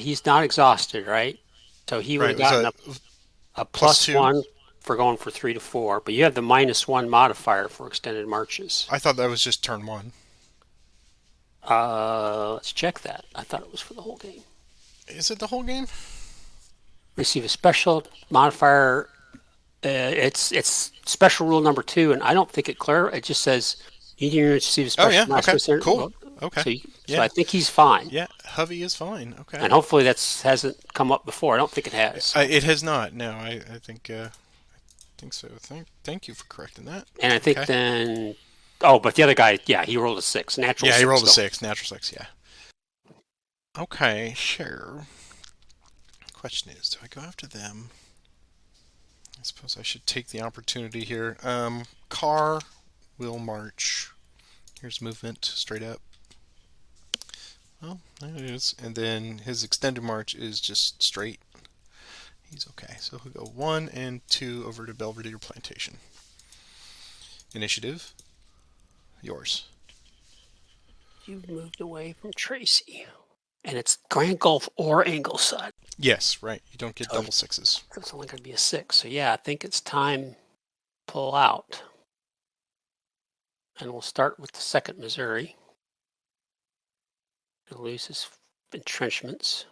He's not exhausted, right? So he would Right, have it was gotten a a +2. +1 for going for 3 to 4, but you have the -1 modifier for extended marches. I thought that was just turn 1. Let's check that. I thought it was for the whole game. Is it the whole game? Receive a special modifier. It's special rule number 2, and I don't think it clear. It just says you need to receive a Oh special yeah. Okay. modifier. Cool. Well, Okay. so Yeah. I think he's fine. Yeah. Hovey is fine. Okay. And hopefully that hasn't come up before. I don't think it has. So. It has not. No. I think. Think so. Thank you for correcting that. And I think Okay. then. Oh, but the other guy, yeah, he rolled a 6. Natural Yeah, 6. he rolled a Though. 6. Natural 6. Yeah. Okay. Sure. Question is, do I go after them? I suppose I should take the opportunity here. Carr will march. Here's movement straight up. Well, there it is. And then his extended march is just straight. He's okay. So he'll go 1 and 2 over to Belvedere Plantation. Initiative. Yours. You've moved away from Tracy. And it's Grand Gulf or Ingleside. Yes, right. You don't get double 6s. So it's only going to be a 6. So yeah, I think it's time to pull out. And we'll start with the 2nd Missouri. He'll lose his entrenchments.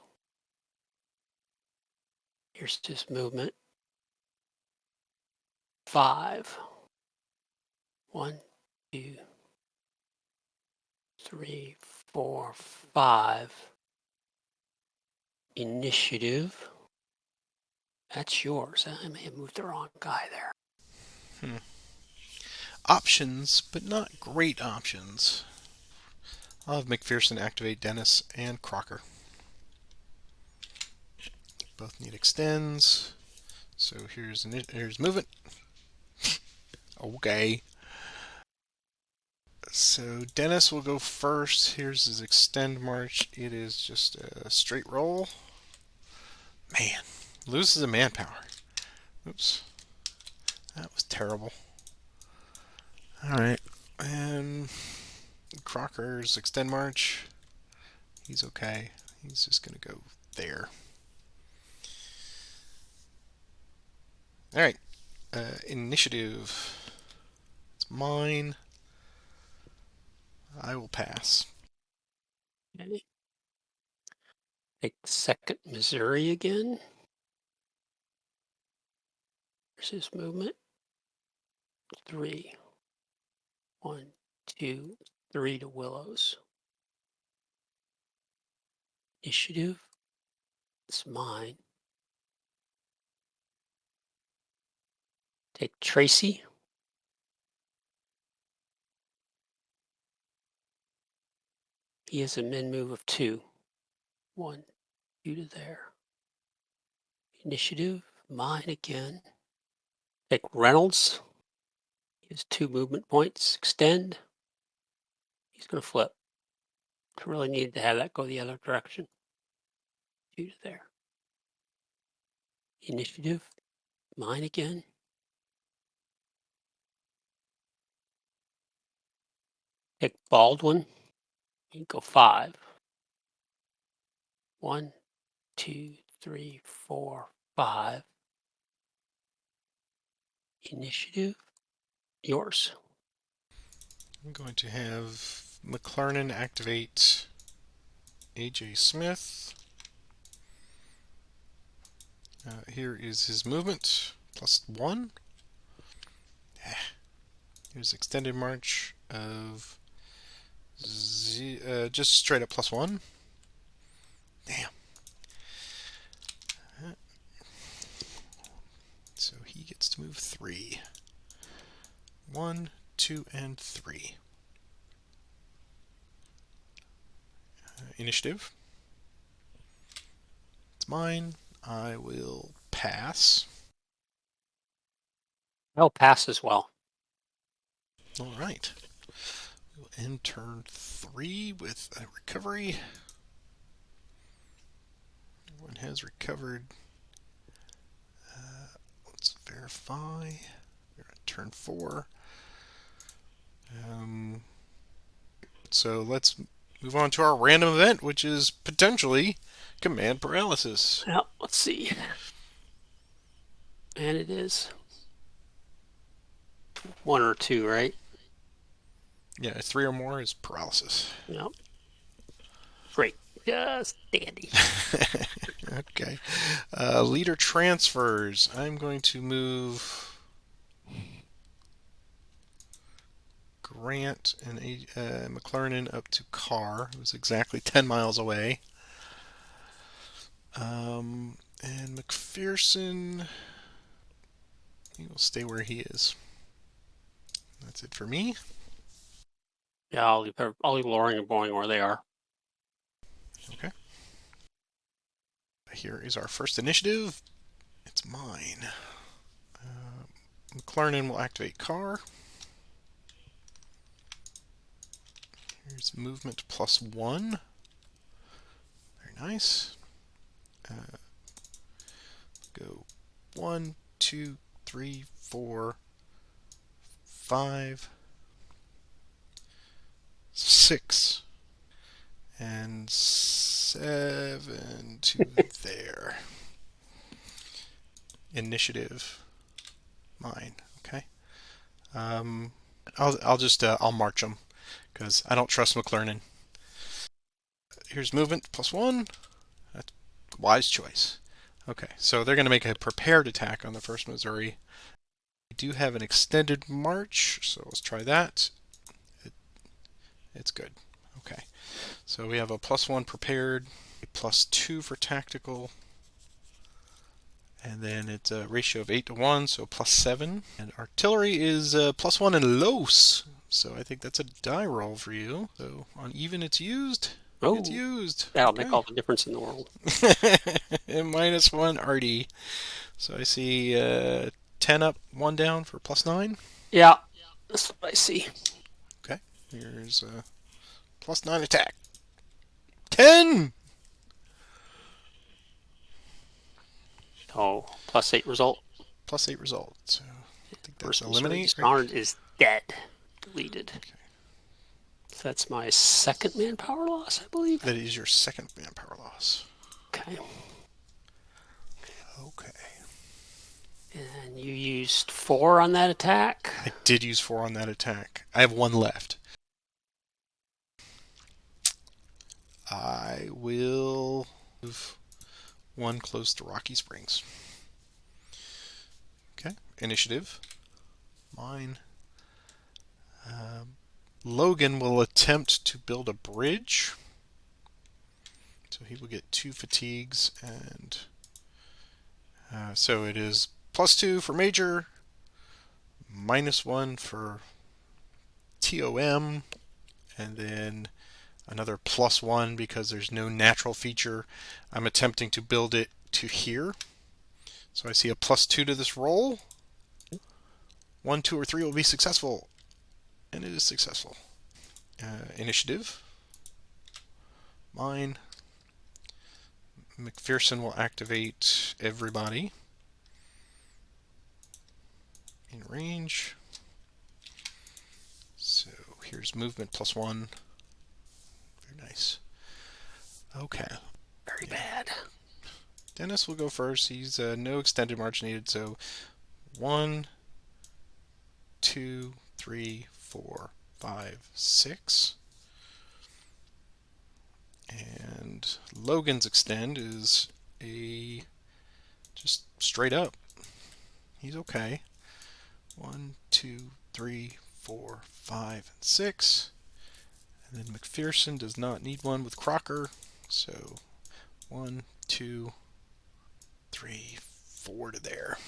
Here's his movement. 5. 1, 2, 3, 4, 5. Initiative. That's yours. I may have moved the wrong guy there. Options, but not great options. I'll have McPherson activate Dennis and Crocker. Both need extends. So here's movement. Okay. So Dennis will go first. Here's his extend march. It is just a straight roll. Man, loses a manpower. Oops. That was terrible. Alright. And Crocker's extend march. He's okay. He's just going to go there. Alright. Initiative. It's mine. I will pass. Okay. Take second Missouri again. There's his movement. 3. 1, 2, 3 to Willows. Initiative. It's mine. Take Tracy. He has a min move of 2. 1, 2 to there. Initiative. Mine again. Take Reynolds. He has 2 movement points. Extend. He's going to flip. Really needed to have that go the other direction. 2 to there. Initiative. Mine again. Take Baldwin. You go 5. 1, 2, 3, 4, 5. Initiative. Yours. I'm going to have McClernand activate A.J. Smith. Here is his movement, +1. Here's extended march of just straight up +1. Damn. So he gets to move 3. 1, 2, and 3. Initiative. It's mine. I will pass. I'll pass as well. All right. We'll end turn 3 with a recovery. Everyone has recovered. Let's verify. We're at turn 4. So let's move on to our random event, which is potentially command paralysis. Well, let's see. And it is 1 or 2, right? Yeah, 3 or more is paralysis. Yep. Great. Just dandy. Okay. Leader transfers. I'm going to move Grant and McClernand up to Carr, who's exactly 10 miles away. And McPherson, he will stay where he is. That's it for me. Yeah, I'll leave Loring and Boeing where they are. Okay. Here is our first initiative. It's mine. McClernand will activate Carr. Here's movement +1. Very nice. Go 1, 2, 3, 4, 5, 6, and 7 to there. Initiative, mine. Okay. I'll march them because I don't trust McClernand. Here's movement +1. That's a wise choice. Okay, so they're going to make a prepared attack on the 1st Missouri. We do have an extended march, so let's try that. It's good. Okay, so we have a +1 prepared, a +2 for tactical, And then it's a ratio of 8 to 1, so +7. And artillery is +1 in Los. So I think that's a die roll for you. So on even, it's used. It's Oh, used. that'll make Okay. all the difference in the world. And -1 arty. So I see 10 up, 1 down for +9. Yeah, that's what I see. Okay. Here's +9 attack. 10! Oh, +8 result. +8 result. So I think that's Person surely eliminate, right? dishonored is dead. Deleted. Okay. So that's my second manpower loss, I believe. That is your second manpower loss. Okay. Okay. And you used 4 on that attack. I did use 4 on that attack. I have 1 left. I will move 1 close to Rocky Springs. Okay. Initiative. Mine. Logan will attempt to build a bridge. So he will get 2 fatigues, and so it is +2 for major, -1 for TOM, and then another +1 because there's no natural feature. I'm attempting to build it to here. So I see a +2 to this roll. 1, 2, or 3 will be successful, and it is successful. Initiative. Mine. McPherson will activate everybody in range. So here's movement +1. Very nice. Okay. Very bad. Dennis will go first. He's no extended march needed. So 1, 2, 3, 4, 5, 6. And Logan's extend is a just straight up. He's okay. 1, 2, 3, 4, 5, and 6. And then McPherson does not need one with Crocker. So 1, 2, 3, 4 to there.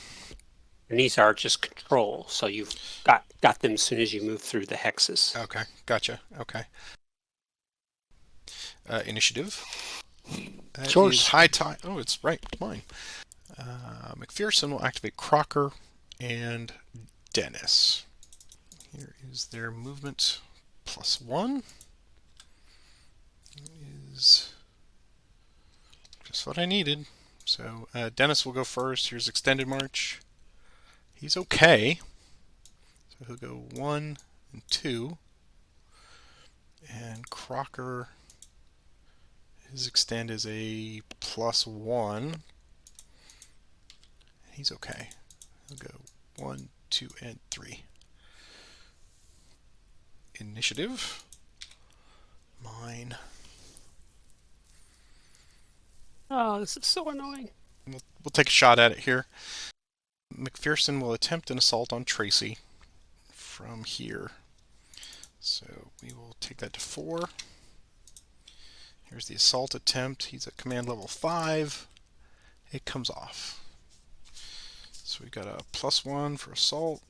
And these are just control, so you've got them as soon as you move through the hexes. Okay, gotcha. Okay. Initiative. That Yours. is high tide. Oh, it's right. It's mine. McPherson will activate Crocker and Dennis. Here is their movement +1. It is just what I needed. So Dennis will go first. Here's extended march. He's okay. So he'll go 1 and 2. And Crocker, his extend is a +1. He's okay. He'll go 1, 2, and 3. Initiative. Mine. Oh, this is so annoying. We'll take a shot at it here. McPherson will attempt an assault on Tracy from here. So we will take that to 4. Here's the assault attempt. He's at command level 5. It comes off. So we got a +1 for assault,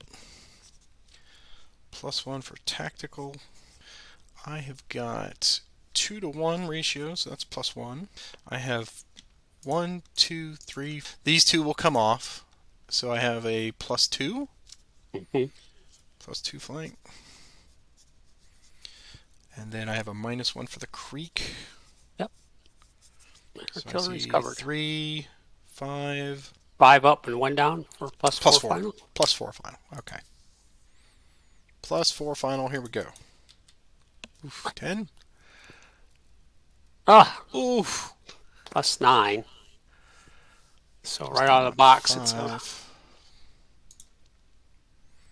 +1 for tactical. I have got 2 to 1 ratio, so that's +1. I have 1, 2, 3. These 2 will come off. So I have a +2. +2 flank. And then I have a -1 for the creek. Yep. So Artillery's I see covered. 3, 5. 5 up and 1 down for +4 final. +4 final. Okay. +4 final. Here we go. Oof, 10. Ah, Oof. +9. So right out of the box, it's a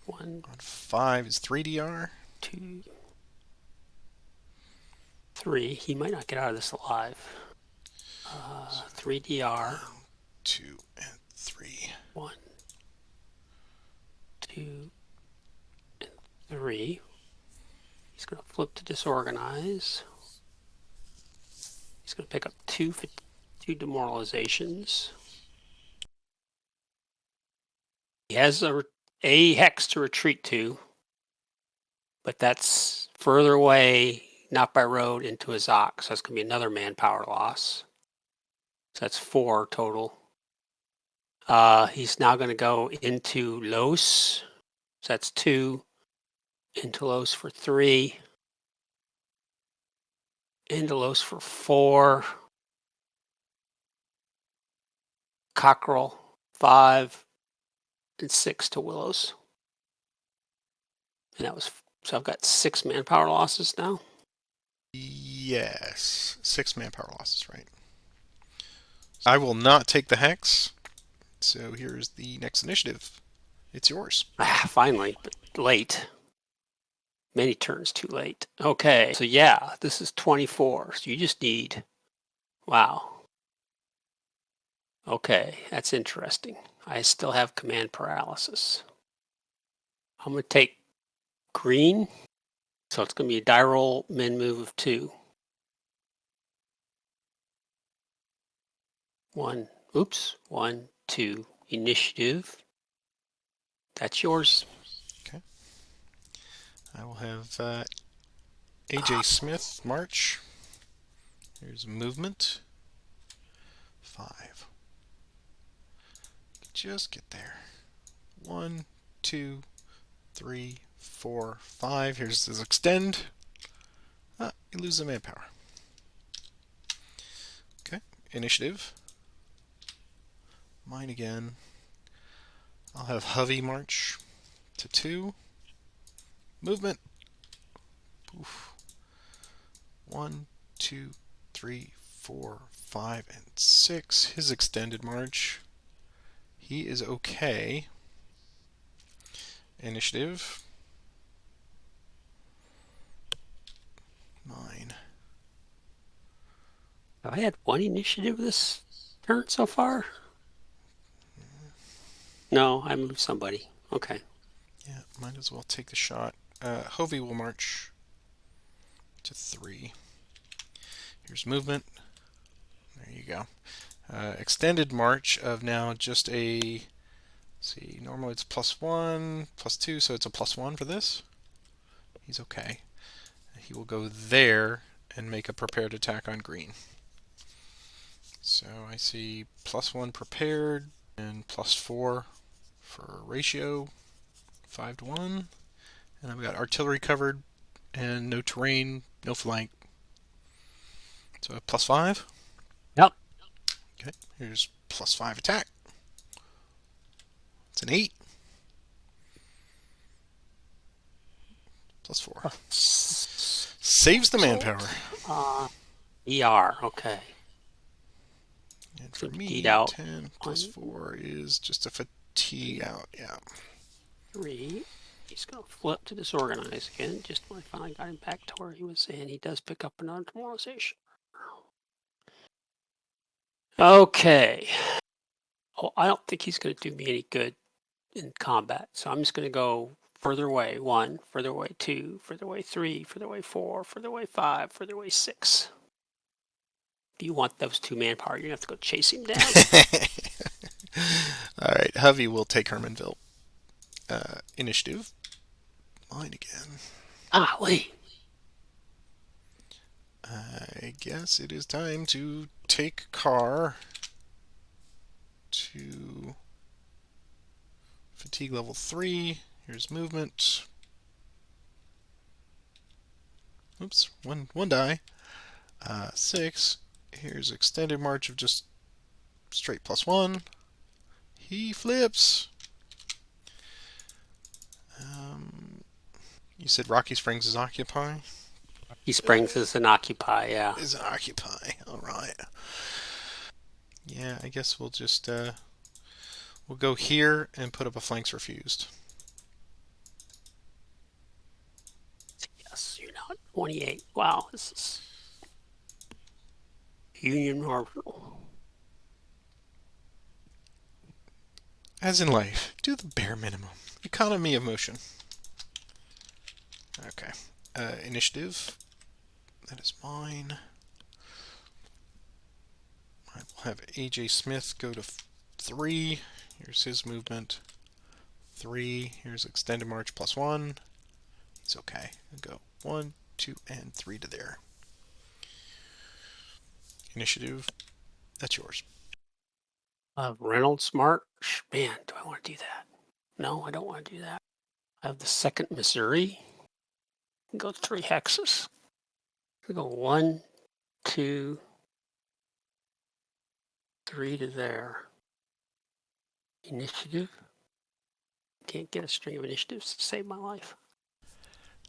1, On 5 is 3 DR. 2, 3. He might not get out of this alive. 3 DR. 2 and 3. 1, 2, and 3. He's going to flip to disorganize. He's going to pick up two demoralizations. He has a hex to retreat to, but that's further away, not by road, into his ox. So that's going to be another manpower loss. So that's 4 total. He's now going to go into Los. So that's 2. Into Los for 3. Into Los for 4. Cockerel 5. And 6 to Willows. And that was, so I've got 6 manpower losses now. Yes, 6 manpower losses, right? I will not take the hex. So here's the next initiative. It's yours. Finally, but late. Many turns too late. Okay, so yeah, this is 24. So you just need, wow. Okay, that's interesting. I still have command paralysis. I'm going to take green. So it's going to be a die roll min move of 2. 1, 2, initiative. That's yours. Okay. I will have AJ Smith march. Here's movement. 5. Just get there. 1, 2, 3, 4, 5. Here's his extend. You lose the manpower. Okay. Initiative. Mine again. I'll have Hovey march to 2. Movement. Oof. 1, 2, 3, 4, 5, and 6. His extended march. He is okay. Initiative. Mine. Have I had 1 initiative this turn so far? No, I moved somebody. Okay. Yeah, might as well take the shot. Hovey will march to 3. Here's movement. There you go. Extended march of now just a, see, normally it's +1, +2, so it's a +1 for this. He's okay. He will go there and make a prepared attack on green. So I see +1 prepared and +4 for ratio, 5 to 1. And I've got artillery covered and no terrain, no flank. So a +5. Yep. Okay, here's +5 attack. It's an 8. +4. Saves the manpower. Okay. And for Fatigue me, out. 10 1, + 4 is just a fatigue out. Yeah. 3. He's going to flip to disorganize again. Just when I finally got him back to where he was saying he does pick up another demoralization. Okay. Oh, I don't think he's going to do me any good in combat. So I'm just going to go further away 1, further away 2, further away 3, further away 4, further away 5, further away 6. If you want those 2 manpower, you're going to have to go chase him down. All right, Hovey will take Hermanville. Initiative. Mine again. Lee. I guess it is time to take car to fatigue level 3. Here's movement. Oops, one die. 6. Here's extended march of just straight +1. He flips. You said Rocky Springs is occupy? He Springs is an occupy, yeah. Is an occupy. All right. Yeah, I guess we'll just we'll go here and put up a flanks refused. Yes, you're now at 28. Wow, this is Union Marshal. As in life, do the bare minimum. Economy of motion. Okay. Initiative. That is mine. I will have AJ Smith go to 3. Here's his movement. 3. Here's extended march +1. It's okay. I'll go 1, 2, and 3 to there. Initiative, that's yours. Reynolds March. Man, do I want to do that? No, I don't want to do that. I have the 2nd Missouri. Go 3 hexes. We go 1, 2, 3 to there. Initiative. Can't get a string of initiatives to save my life.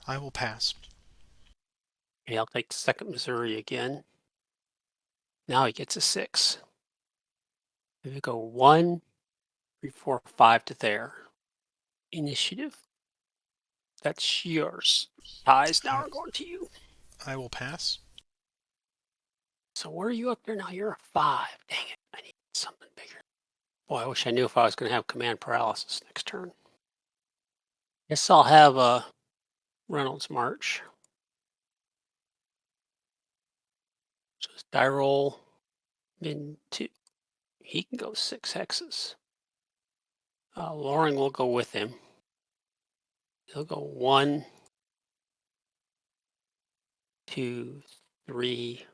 I will pass. Okay, I'll take the 2nd Missouri again. Now he gets a 6. If we go 1, 3, 4, 5 to there. Initiative. That's yours. Ties now are going to you. I will pass. So where are you up there now? You're a 5. Dang it. I need something bigger. Boy, I wish I knew if I was going to have command paralysis next turn. Guess I'll have a Reynolds March. So it's die roll, min 2. He can go 6 hexes. Loring will go with him. He'll go 1, 2, 3,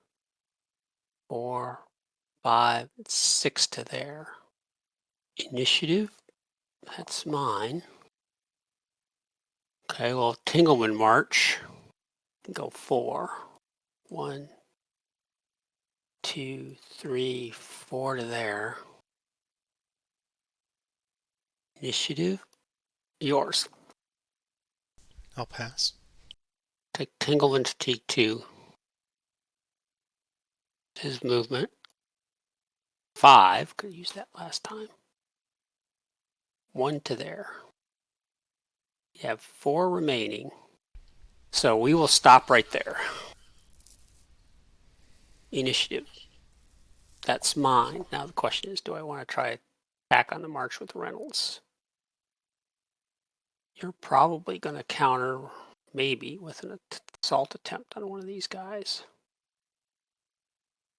4, 5, 6 to there. Initiative. That's mine. Okay, well, Tingleman March. Go 4. 1, 2, 3, 4 to there. Initiative. Yours. I'll pass. Take Tingleman to T2. His movement. 5. Could have used that last time. 1 to there. You have 4 remaining. So we will stop right there. Initiative. That's mine. Now the question is, do I want to try attack on the march with Reynolds? You're probably going to counter maybe with an assault attempt on one of these guys.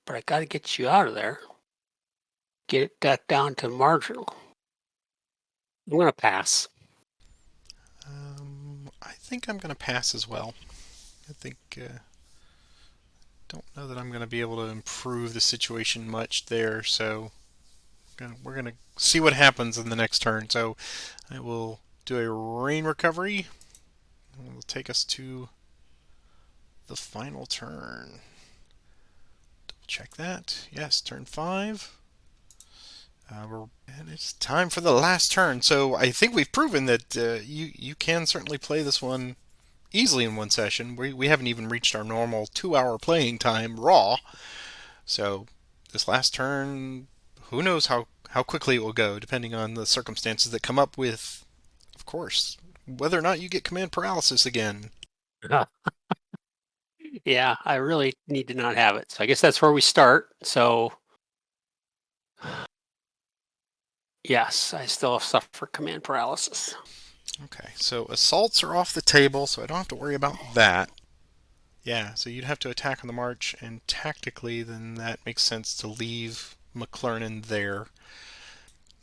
But I got to get you out of there. Get it back down to marginal. I'm going to pass. I think I'm going to pass as well. I think don't know that I'm going to be able to improve the situation much there, so we're going to see what happens in the next turn. So I will do a rain recovery. It will take us to the final turn. Double check that. Yes, turn 5. And it's time for the last turn. So I think we've proven that you can certainly play this one easily in one session. We haven't even reached our normal 2-hour playing time raw. So this last turn, who knows how quickly it will go, depending on the circumstances that come up with, of course, whether or not you get command paralysis again. Yeah, I really need to not have it. So I guess that's where we start. So yes, I still suffer command paralysis. Okay, so assaults are off the table, so I don't have to worry about that. Yeah, so you'd have to attack on the march, and tactically, then that makes sense to leave McClernand there.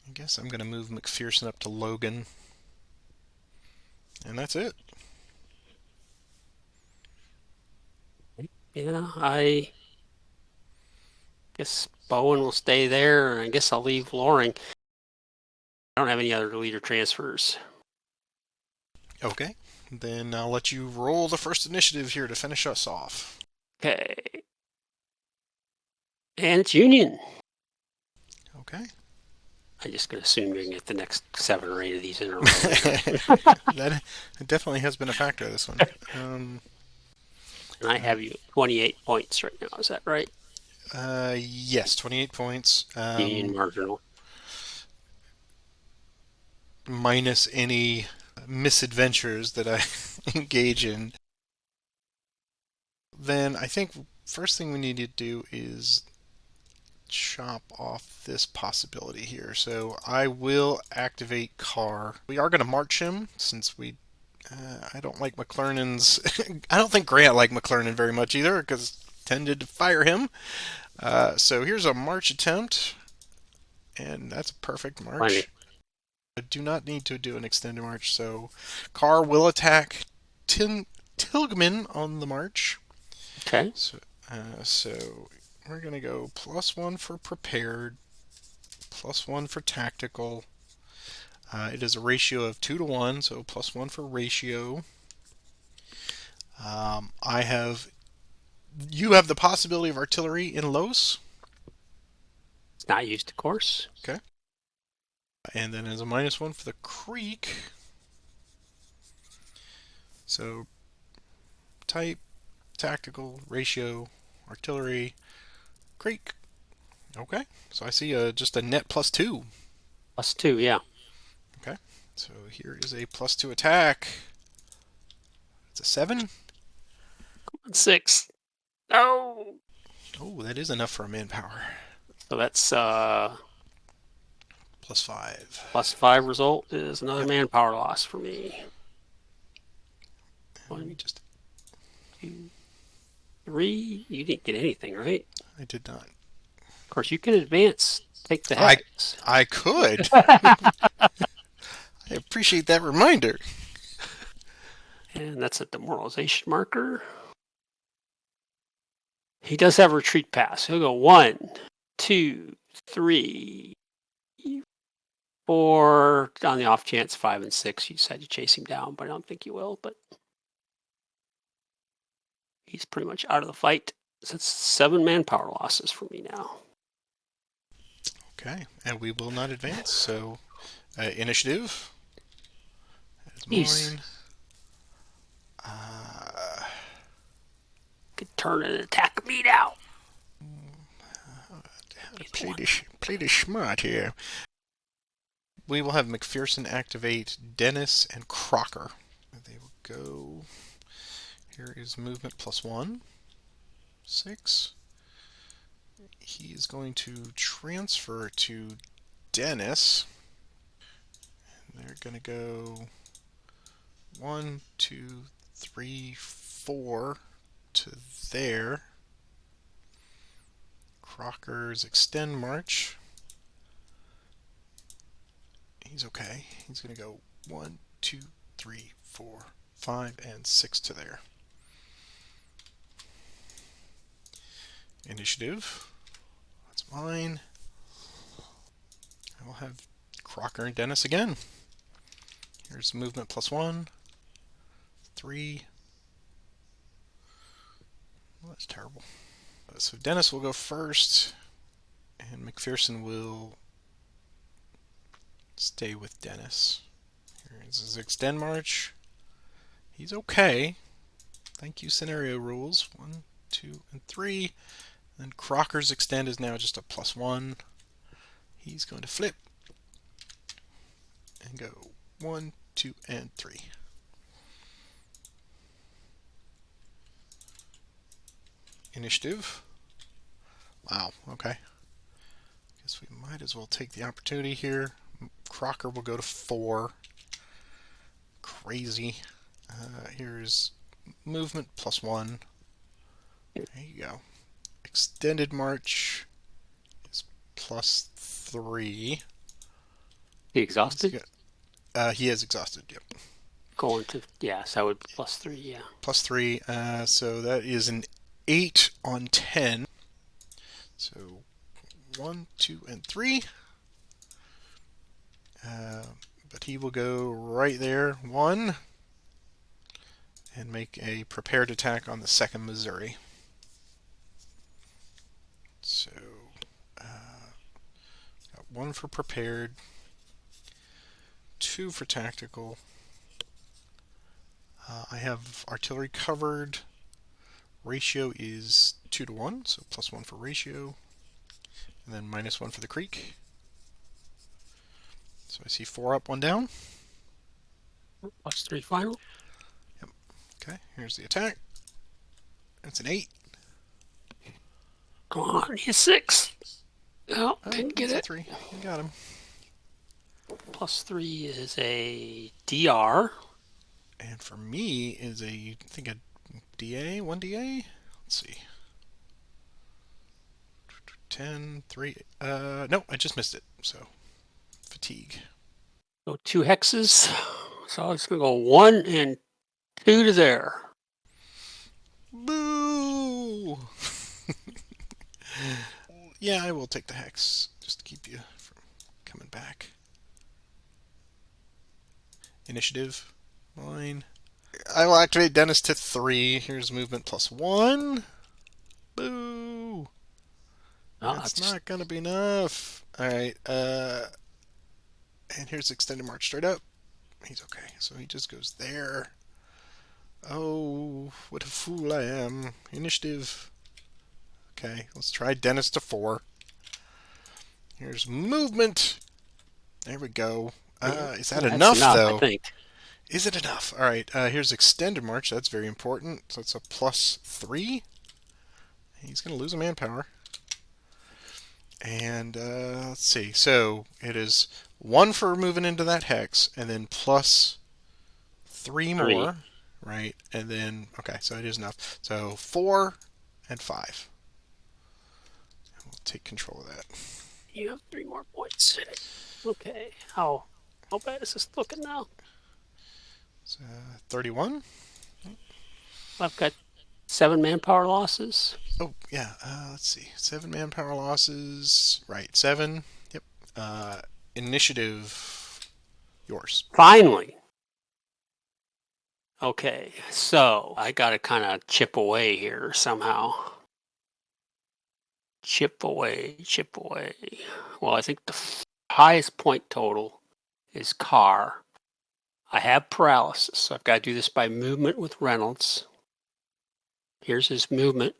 I guess I'm going to move McPherson up to Logan. And that's it. Yeah, I guess Bowen will stay there, and I guess I'll leave Loring. I don't have any other leader transfers. Okay, then I'll let you roll the first initiative here to finish us off. Okay. And it's Union. Okay. I'm just going to assume you're going to get the next 7 or 8 of these in a row. That definitely has been a factor, this one. And I have you at 28 points right now. Is that right? Yes, 28 points. Union marginal. Minus any misadventures that I engage in. Then I think first thing we need to do is chop off this possibility here. So I will activate Carr. We are going to march him since I don't like McClernand's. I don't think Grant liked McClernand very much either because tended to fire him. So here's a march attempt, and that's a perfect march. I do not need to do an extended march, so Carr will attack Tilgman on the march. Okay. So we're going to go +1 for prepared, +1 for tactical. It is a ratio of 2 to 1, so +1 for ratio. You have the possibility of artillery in Los. It's not used, of course. Okay. And then as a -1 for the creek. So type, tactical, ratio, artillery, creek. Okay. So I see just a net +2. +2, yeah. Okay. So here is a +2 attack. It's a 7. 6. Oh! Oh, that is enough for a manpower. So that's +5. +5 result is another Yep. manpower loss for me. Let me 1, just. 2, 3. You didn't get anything, right? I did not. Of course, you can advance. Take the hex. I could. I appreciate that reminder. And that's a demoralization marker. He does have a retreat pass. He'll go 1, 2, 3, 4. On the off chance, 5 and 6, you decide to chase him down, but I don't think you will. But he's pretty much out of the fight. So it's 7 manpower losses for me now. Okay, and we will not advance. So initiative. That's Jeez. mine. Could turn and attack me now. Play this smart here. We will have McPherson activate Dennis and Crocker. They will go. Here is movement +1. 6. He is going to transfer to Dennis. And they're going to go 1, 2, 3, 4 to there. Crocker's extend march. He's okay. He's going to go 1, 2, 3, 4, 5, and 6 to there. Initiative. That's mine. I will have Crocker and Dennis again. Here's movement +1. 3. Well, that's terrible. So Dennis will go first, and McPherson will stay with Dennis. Here's his extend march. He's okay. Thank you, scenario rules. 1, 2, and 3. Then Crocker's extend is now just a +1. He's going to flip and go 1, 2, and 3. Initiative. Wow, okay. Guess we might as well take the opportunity here. Crocker will go to 4. Crazy. Here's movement +1. There you go. Extended march is +3. He exhausted? He is exhausted, yep. Going to, yes, I would +3, yeah. +3, so that is an 8 on 10. So 1, 2, and 3. But he will go right there, 1, and make a prepared attack on the 2nd Missouri. So, got 1 for prepared, 2 for tactical. I have artillery covered. Ratio is 2 to 1, so +1 for ratio, and then -1 for the creek. So I see 4 up, 1 down. +3 final. Yep. Okay, here's the attack. That's an 8. Come on, he's 6. Oh, Oh, didn't get that's a it. 3. You got him. +3 is a DR. And for me is I think a DA, 1 DA. Let's see. 10, 3. No, I just missed it. So, fatigue. So Go 2 hexes. So it's going to go 1 and 2 to there. Boo! Yeah, I will take the hex just to keep you from coming back. Initiative. Mine. I will activate Dennis to 3. Here's movement +1. Boo! That's not going to be enough. Alright, and here's extended march straight up. He's okay, so he just goes there. Oh, what a fool I am. Initiative. Okay, let's try Dennis to 4. Here's movement. There we go. Is that enough, though? I think. Is it enough? All right, here's extended march. That's very important. So it's a +3. He's going to lose a manpower. And let's see. So it is 1 for moving into that hex, and then +3 more. Right, and then, okay, so it is enough. So 4 and 5. And we'll take control of that. You have 3 more points. Okay, how bad is this looking now? So 31. I've got 7 manpower losses. Oh, yeah, let's see. 7 manpower losses. Right, 7. Yep. Initiative, yours. Finally. Okay, so I got to kind of chip away here somehow. Chip away, chip away. Well, I think the highest point total is car. I have paralysis, so I've got to do this by movement with Reynolds. Here's his movement.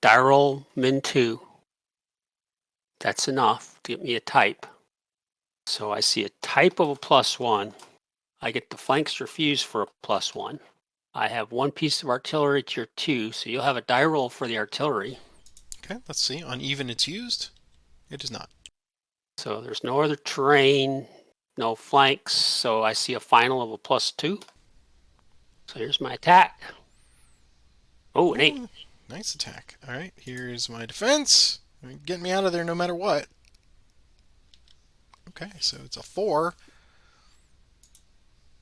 Die roll min 2. That's enough to get me a type. So I see a type of a +1. I get the flanks refused for a +1. I have 1 piece of artillery tier 2, so you'll have a die roll for the artillery. Okay, let's see. On even, it's used. It is not. So there's no other terrain, no flanks, so I see a final of a +2. So here's my attack. Oh, an 8. Nice attack. All right, here's my defense. Get me out of there no matter what. Okay, so it's a 4.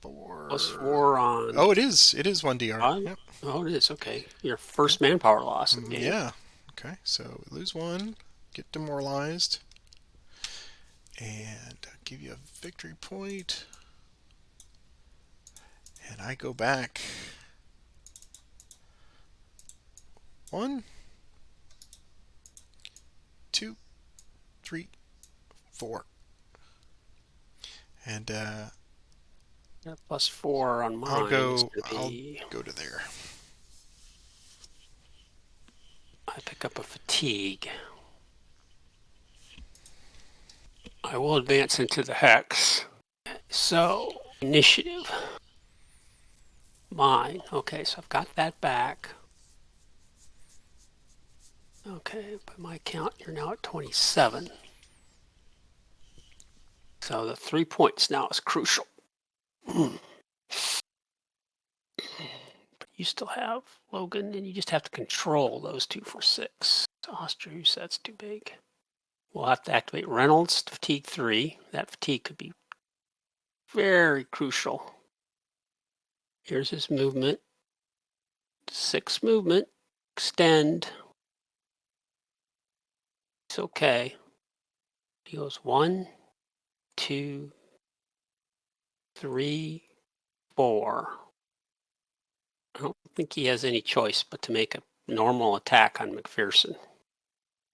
4. +4 on... Oh, it is. It is 1 DR. Yep. Oh, it is. Okay. Your first manpower loss. Yeah. Okay, so we lose 1. Get demoralized. And I'll give you a victory point. And I go back 1, 2, 3, 4. And +4 on mine. I'll go to there. I pick up a fatigue. I will advance into the hex. So, initiative. Mine. Okay, so I've got that back. Okay, by my count, you're now at 27. So the 3 points now is crucial. But you still have Logan, and you just have to control those 2 for 6. So Ostrus, that's too big. We'll have to activate Reynolds to fatigue 3. That fatigue could be very crucial. Here's his movement. 6 movement. Extend. It's okay. He goes 1, 2, 3, 4. I don't think he has any choice but to make a normal attack on McPherson.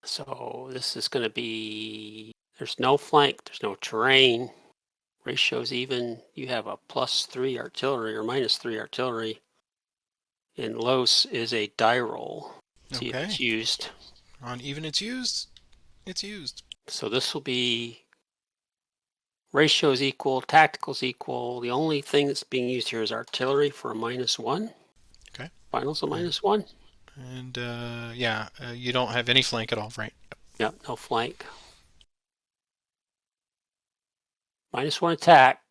So this is going to be, there's no flank, there's no terrain. Ratio's even. You have a +3 artillery or -3 artillery. And Los is a die roll. See if it's used. On even, it's used. It's used. So this will be ratios equal, tacticals equal. The only thing that's being used here is artillery for a -1. Okay. Finals a -1. And yeah, you don't have any flank at all, right? Yep, no flank. -1 attack.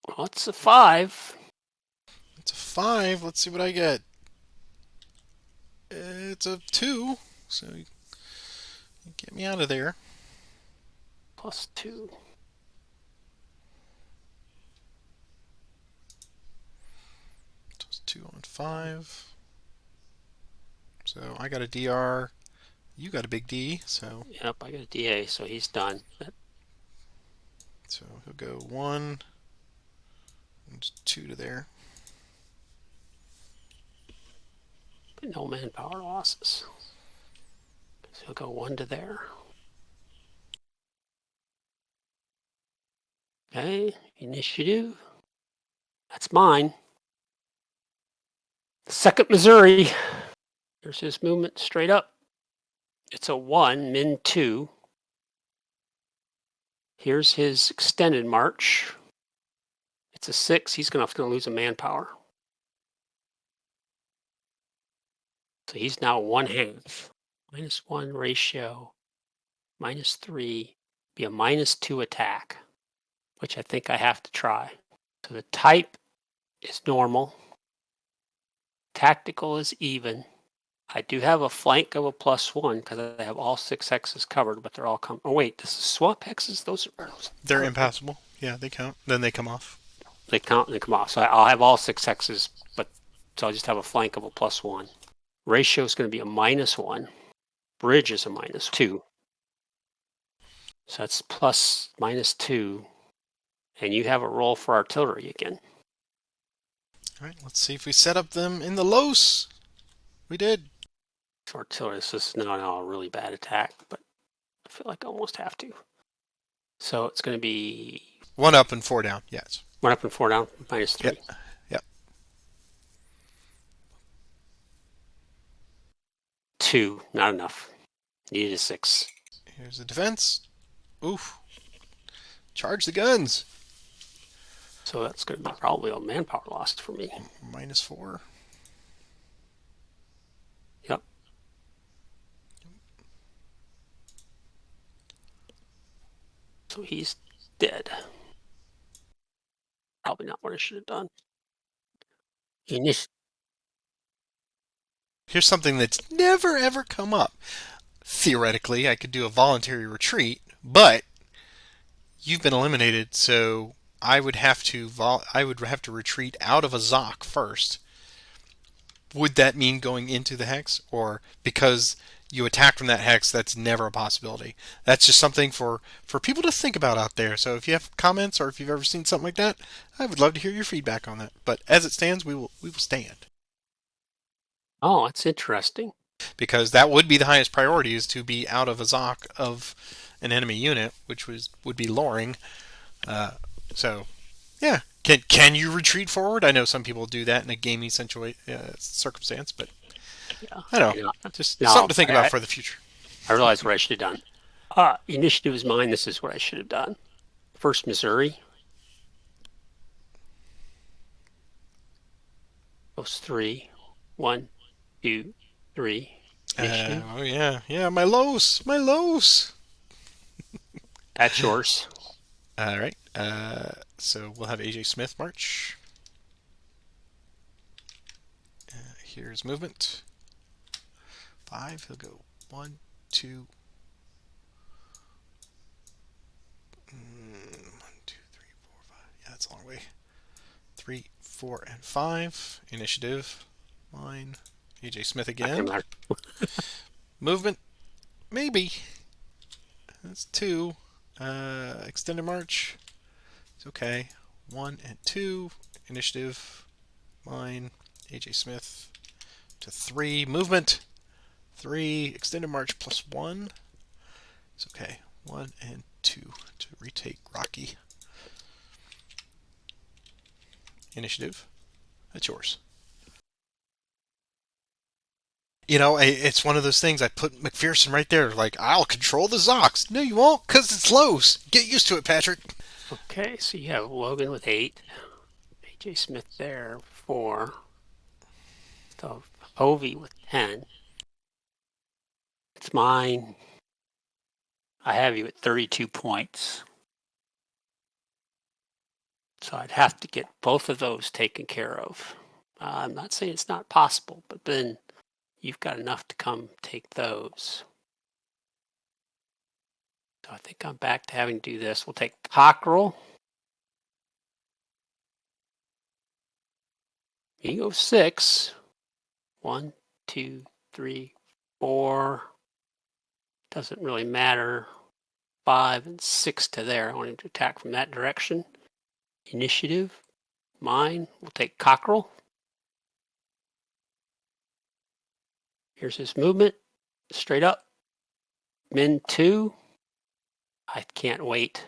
Well, it's a 5. It's a 5. Let's see what I get. It's a 2. So get me out of there. +2. So it's 2 on 5. So I got a DR. You got a big D. So Yep, I got a DA, so he's done. so he'll go 1 and 2 to there. But no manpower losses. So he'll go 1 to there. Okay, initiative. That's mine. Second Missouri. There's his movement straight up. It's a 1, min 2. Here's his extended march. It's a 6. He's going to lose a manpower. So he's now 1/2. -1 ratio. -3. Be a -2 attack, which I think I have to try. So the type is normal. Tactical is even. I do have a flank of a +1 because I have all 6 hexes covered, but they're all come. Oh wait, this is swamp hexes. Those are They're impassable. Yeah, they count. Then they come off. they count and they come off. So I'll have all 6 hexes, but so I'll just have a flank of a +1. Ratio is going to be a -1. Bridge is a -2. So that's plus -2. And you have a roll for artillery again. All right, let's see if we set up them in the Los. We did. For artillery, this is no, a really bad attack, but I feel like I almost have to. So it's going to be 1 up and 4 down. Yes. 1 up and 4 down, -3. Yep. Yep. 2, not enough. Needed a 6. Here's the defense. Oof. Charge the guns. So that's going to be probably a manpower loss for me. -4. Yep. So he's dead. Probably not what I should have done. Here's something that's never ever come up. Theoretically, I could do a voluntary retreat, but you've been eliminated, so I would have to retreat out of a Zoc first. Would that mean going into the hex, or because you attack from that hex, that's never a possibility? That's just something for people to think about out there. So if you have comments or if you've ever seen something like that, I would love to hear your feedback on that. But as it stands, we will stand. Oh, that's interesting. Because that would be the highest priority, is to be out of a Zoc of an enemy unit, which would be Loring. So, yeah. Can you retreat forward? I know some people do that in a gaming circumstance, but Yeah, I don't know. Just no, something to think about for the future. I realized what I should have done. Initiative is mine. This is what I should have done. First Missouri. Goes 3. 1, 2, 3. Initiative. Oh yeah. My Los. That's yours. All right. So we'll have AJ Smith march. Here's movement. 5. He'll go 1, 2. 1, 2, 3, 4, 5. Yeah, that's a long way. 3, 4, and 5. Initiative. Mine. AJ Smith again. Movement. Maybe. That's 2. Extended march. It's okay. 1 and 2. Initiative. Mine. AJ Smith. To 3. Movement. 3. Extended march +1. It's okay. 1 and 2 to retake Rocky. Initiative. That's yours. You know, it's one of those things. I put McPherson right there, like, I'll control the Zocs. No, you won't, because it's Los. Get used to it, Patrick. Okay, so you have Logan with 8. AJ Smith there, 4. So Hovey with 10. It's mine. I have you at 32 points. So I'd have to get both of those taken care of. I'm not saying it's not possible, but then you've got enough to come take those. So I think I'm back to having to do this. We'll take cockerel. He goes 6. 1, 2, 3, 4. Doesn't really matter. 5 and 6 to there. I want him to attack from that direction. Initiative. Mine. We'll take cockerel. Here's his movement. Straight up. Min 2. I can't wait.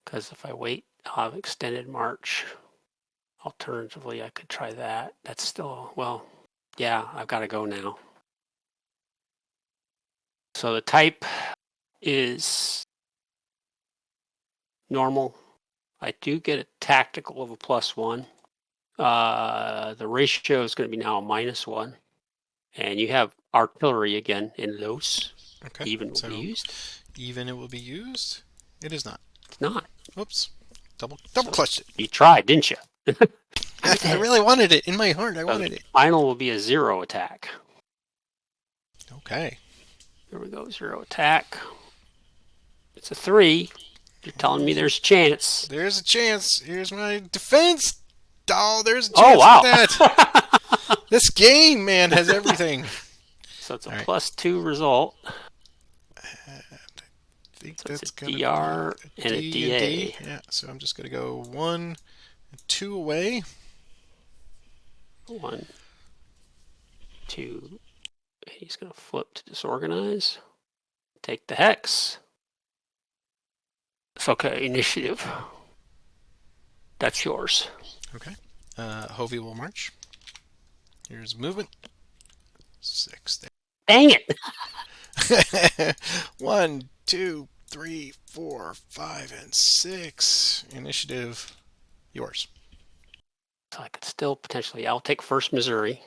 Because if I wait, I'll have extended march. Alternatively, I could try that. That's still, well, yeah, I've got to go now. So the type is normal. I do get a tactical of a +1. The ratio is going to be now a -1. And you have artillery again in los. Okay. Even will be used. Even it will be used. It is not. It's not. Oops. Double clutched it. You tried, didn't you? I really wanted it. In my heart, I wanted it. Final will be a 0 attack. Okay. Here we go, 0 attack. It's a 3. You're telling me there's a chance. There's a chance. Here's my defense. Oh, there's a chance. Oh, wow. For that. This game, man, has everything. So it's a +2 result. I think So that's it's a going to DR be and a DA. Yeah, so I'm just going to go 1 and 2 away. 1, 2. He's going to flip to disorganize. Take the hex. It's okay, initiative. That's yours. Okay. Hovey will march. Here's movement. 6. Dang it! 1, 2, 3, 4, 5, and 6. Initiative, yours. So I could still potentially, I'll take first Missouri.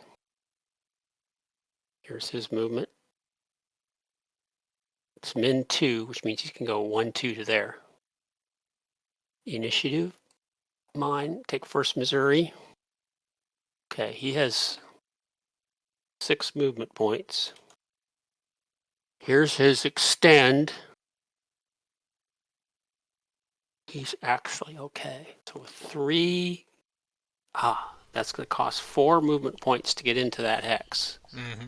Here's his movement. It's min 2, which means he can go 1, 2 to there. Initiative, mine, take first Missouri. Okay, he has 6 movement points. Here's his extend. He's actually okay. So 3, that's going to cost 4 movement points to get into that hex. Mm-hmm.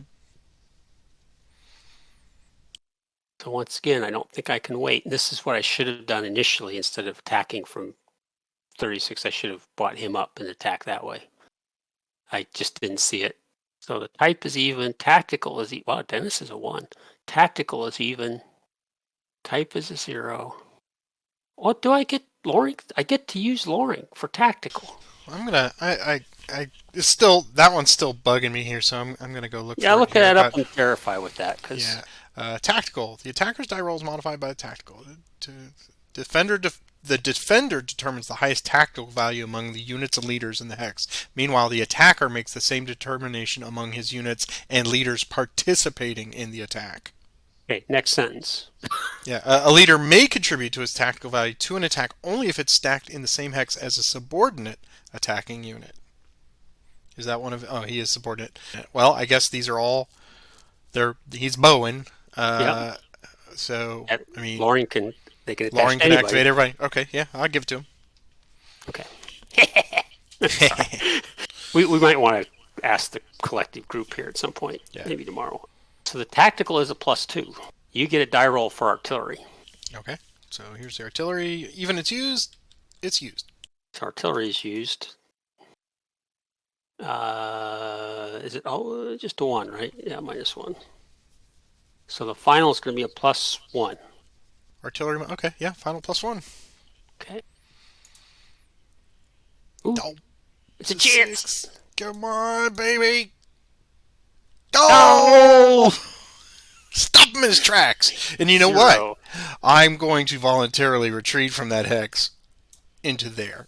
So once again, I don't think I can wait. This is what I should have done initially. Instead of attacking from 36, I should have brought him up and attacked that way. I just didn't see it. So the type is even. Tactical is even. Wow, Dennis is a 1. Tactical is even. Type is a 0. What do I get? Loring? I get to use Loring for tactical. I'm gonna. It's still, that one's still bugging me here, so I'm gonna go look. Yeah, for look it here, that up and verify with that, because tactical. The attacker's die roll is modified by the tactical. The defender determines the highest tactical value among the units and leaders in the hex. Meanwhile, the attacker makes the same determination among his units and leaders participating in the attack. Okay, next sentence. Yeah, a leader may contribute to his tactical value to an attack only if it's stacked in the same hex as a subordinate attacking unit. Is that one of? Oh, he is subordinate. Well, I guess these are all. He's Bowen. Yep. So I mean, Loring can. They can attach Loring can anybody. activate everybody. Okay, yeah, I'll give it to him. Okay. we might want to ask the collective group here at some point. Yeah. Maybe tomorrow. So the tactical is a +2. You get a die roll for artillery. Okay. So here's the artillery. Even it's used, it's used. So artillery is used. Is it just a 1, right? Yeah, -1. So the final is going to be a +1. Artillery. Okay, yeah, final +1. Okay. Ooh, Oh, it's a chance. 6. Come on, baby. Oh! Stop him in his tracks. And you know 0. what? I'm going to voluntarily retreat from that hex into there.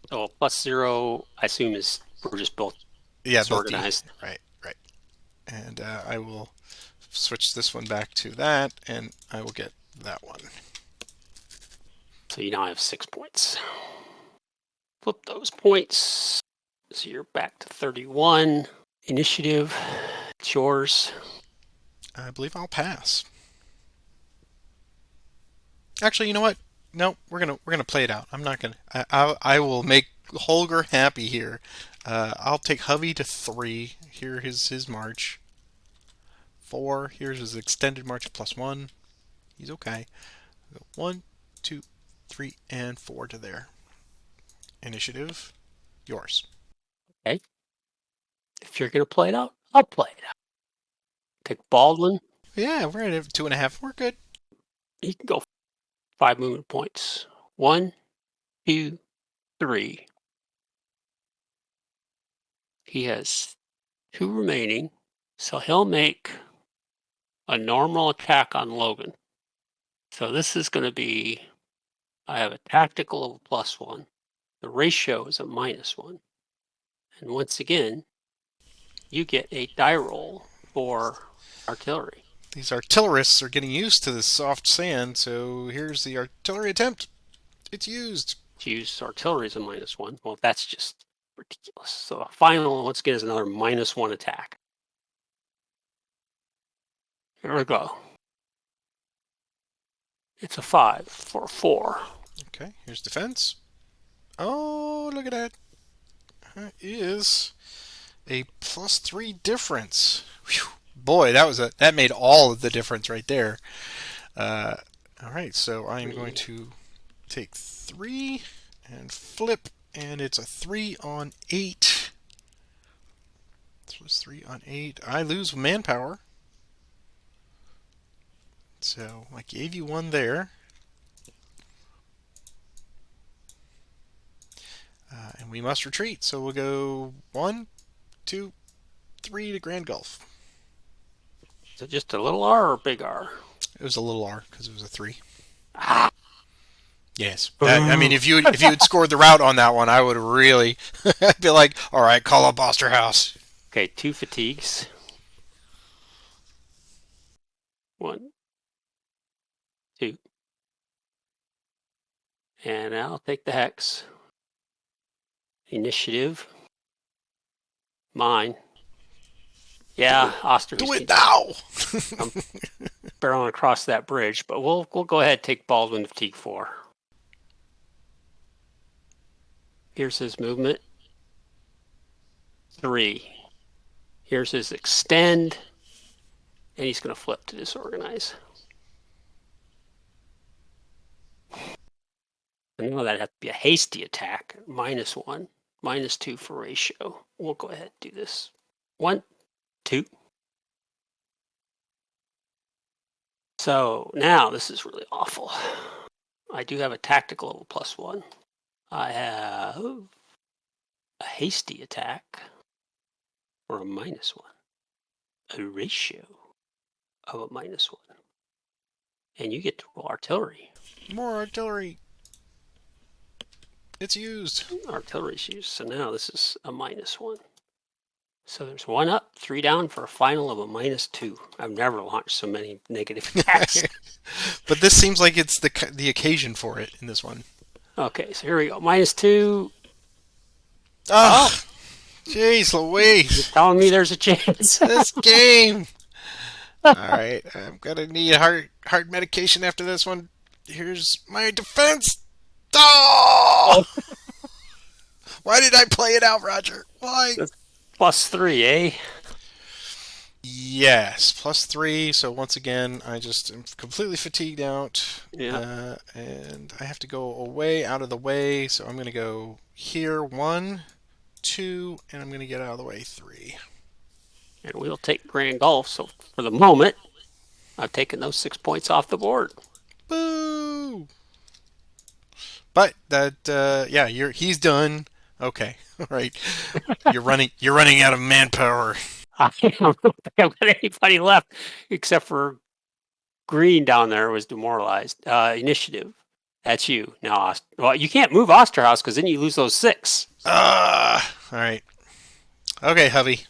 Oh, +0, I assume we're just both disorganized. Right. And I will switch this one back to that, and I will get that one. So you now have 6 points. Flip those points. So you're back to 31. Initiative, it's yours. I believe I'll pass. Actually, you know what? No, we're gonna play it out. I'm not gonna. I will make Holger happy here. I'll take Hovey to 3. Here is his march. 4. Here's his extended march +1. He's okay. 1, 2, 3, and 4 to there. Initiative, yours. Okay. If you're going to play it out, I'll play it out. Take Baldwin. Yeah, we're at 2.5. We're good. He can go 5 movement points. 1, 2, 3. He has 2 remaining, so he'll make a normal attack on Logan. So this is going to be, I have a tactical of a +1. The ratio is a -1. And once again, you get a die roll for artillery. These artillerists are getting used to this soft sand, so here's the artillery attempt. It's used. To use artillery as a -1. Well, that's just ridiculous. So a final, once again, is another -1 attack. Here we go. It's a 5 for a 4. Okay, here's defense. Oh, look at that. That is a +3 difference. Whew. Boy, that made all of the difference right there. All right, so I'm going to take 3 and flip, and it's a 3 on 8. +3 on 8. I lose manpower. So I gave you 1 there. And we must retreat. So we'll go 1, 2, 3 to Grand Gulf. Is it just a little R or a big R? It was a little R because it was a 3. Ah! Yes. I mean, if you had scored the route on that one, I would have really be like, all right, call up Osterhaus. Okay, 2 fatigues. 1, 2. And I'll take the hex. Initiative. Mine. Yeah, Osterhaus. Do it now. I'm barreling across that bridge, but we'll go ahead and take Baldwin to fatigue 4. Here's his movement. 3. Here's his extend. And he's going to flip to disorganize. I know that'd have to be a hasty attack. -1. -2 for ratio. We'll go ahead and do this. 1, 2. So now this is really awful. I do have a tactical of a +1. I have a hasty attack for a -1. A ratio of a -1. And you get to roll artillery. More artillery. It's used. Artillery's used. So now this is a -1. So there's 1 up, 3 down for a final of a -2. I've never launched so many negative attacks. But this seems like it's the occasion for it in this one. Okay, so here we go. -2. Oh, jeez Louise. You're telling me there's a chance. This game. All right, I'm gonna need heart medication after this one. Here's my defense. Oh! Why did I play it out, Roger? Why? That's +3, eh? Yes, +3. So once again, I just am completely fatigued out. Yeah. And I have to go away, out of the way. So I'm going to go here, 1, 2, and I'm going to get out of the way, 3. And we'll take Grand Gulf. So for the moment, I've taken those 6 points off the board. Boo! But that, yeah, he's done. Okay, all right. You're running out of manpower. I don't think I've got anybody left except for Green down there was demoralized. Initiative. That's you. Now, well, you can't move Osterhaus because then you lose those 6. All right. Okay, Hovey.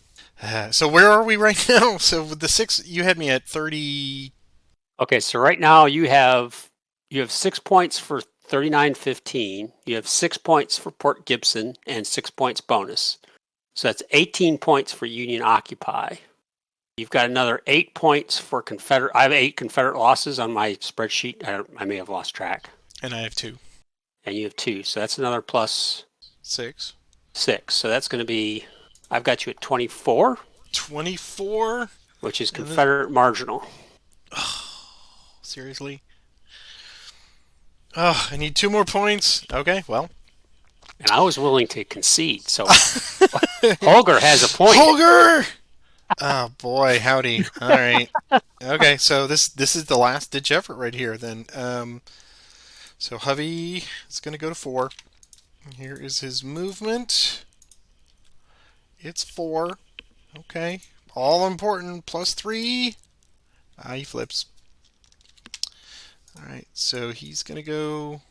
So where are we right now? So with the 6, you had me at 30. Okay, so right now you have 6 points for 39.15. You have 6 points for Port Gibson and 6 points bonus. So that's 18 points for Union Occupy. You've got another 8 points for Confederate. I have 8 Confederate losses on my spreadsheet. I may have lost track. And I have 2. And you have 2, so that's another plus 6. 6. So that's going to be. I've got you at 24. 24. Which is Confederate marginal. Seriously? Oh, I need 2 more points. Okay, well. And I was willing to concede, so Holger has a point. Holger! Oh boy, howdy. All right. Okay, so this is the last ditch effort right here then. So Hovey is going to go to 4. Here is his movement. It's 4. Okay. All important. Plus 3. He flips. Alright, so he's going to go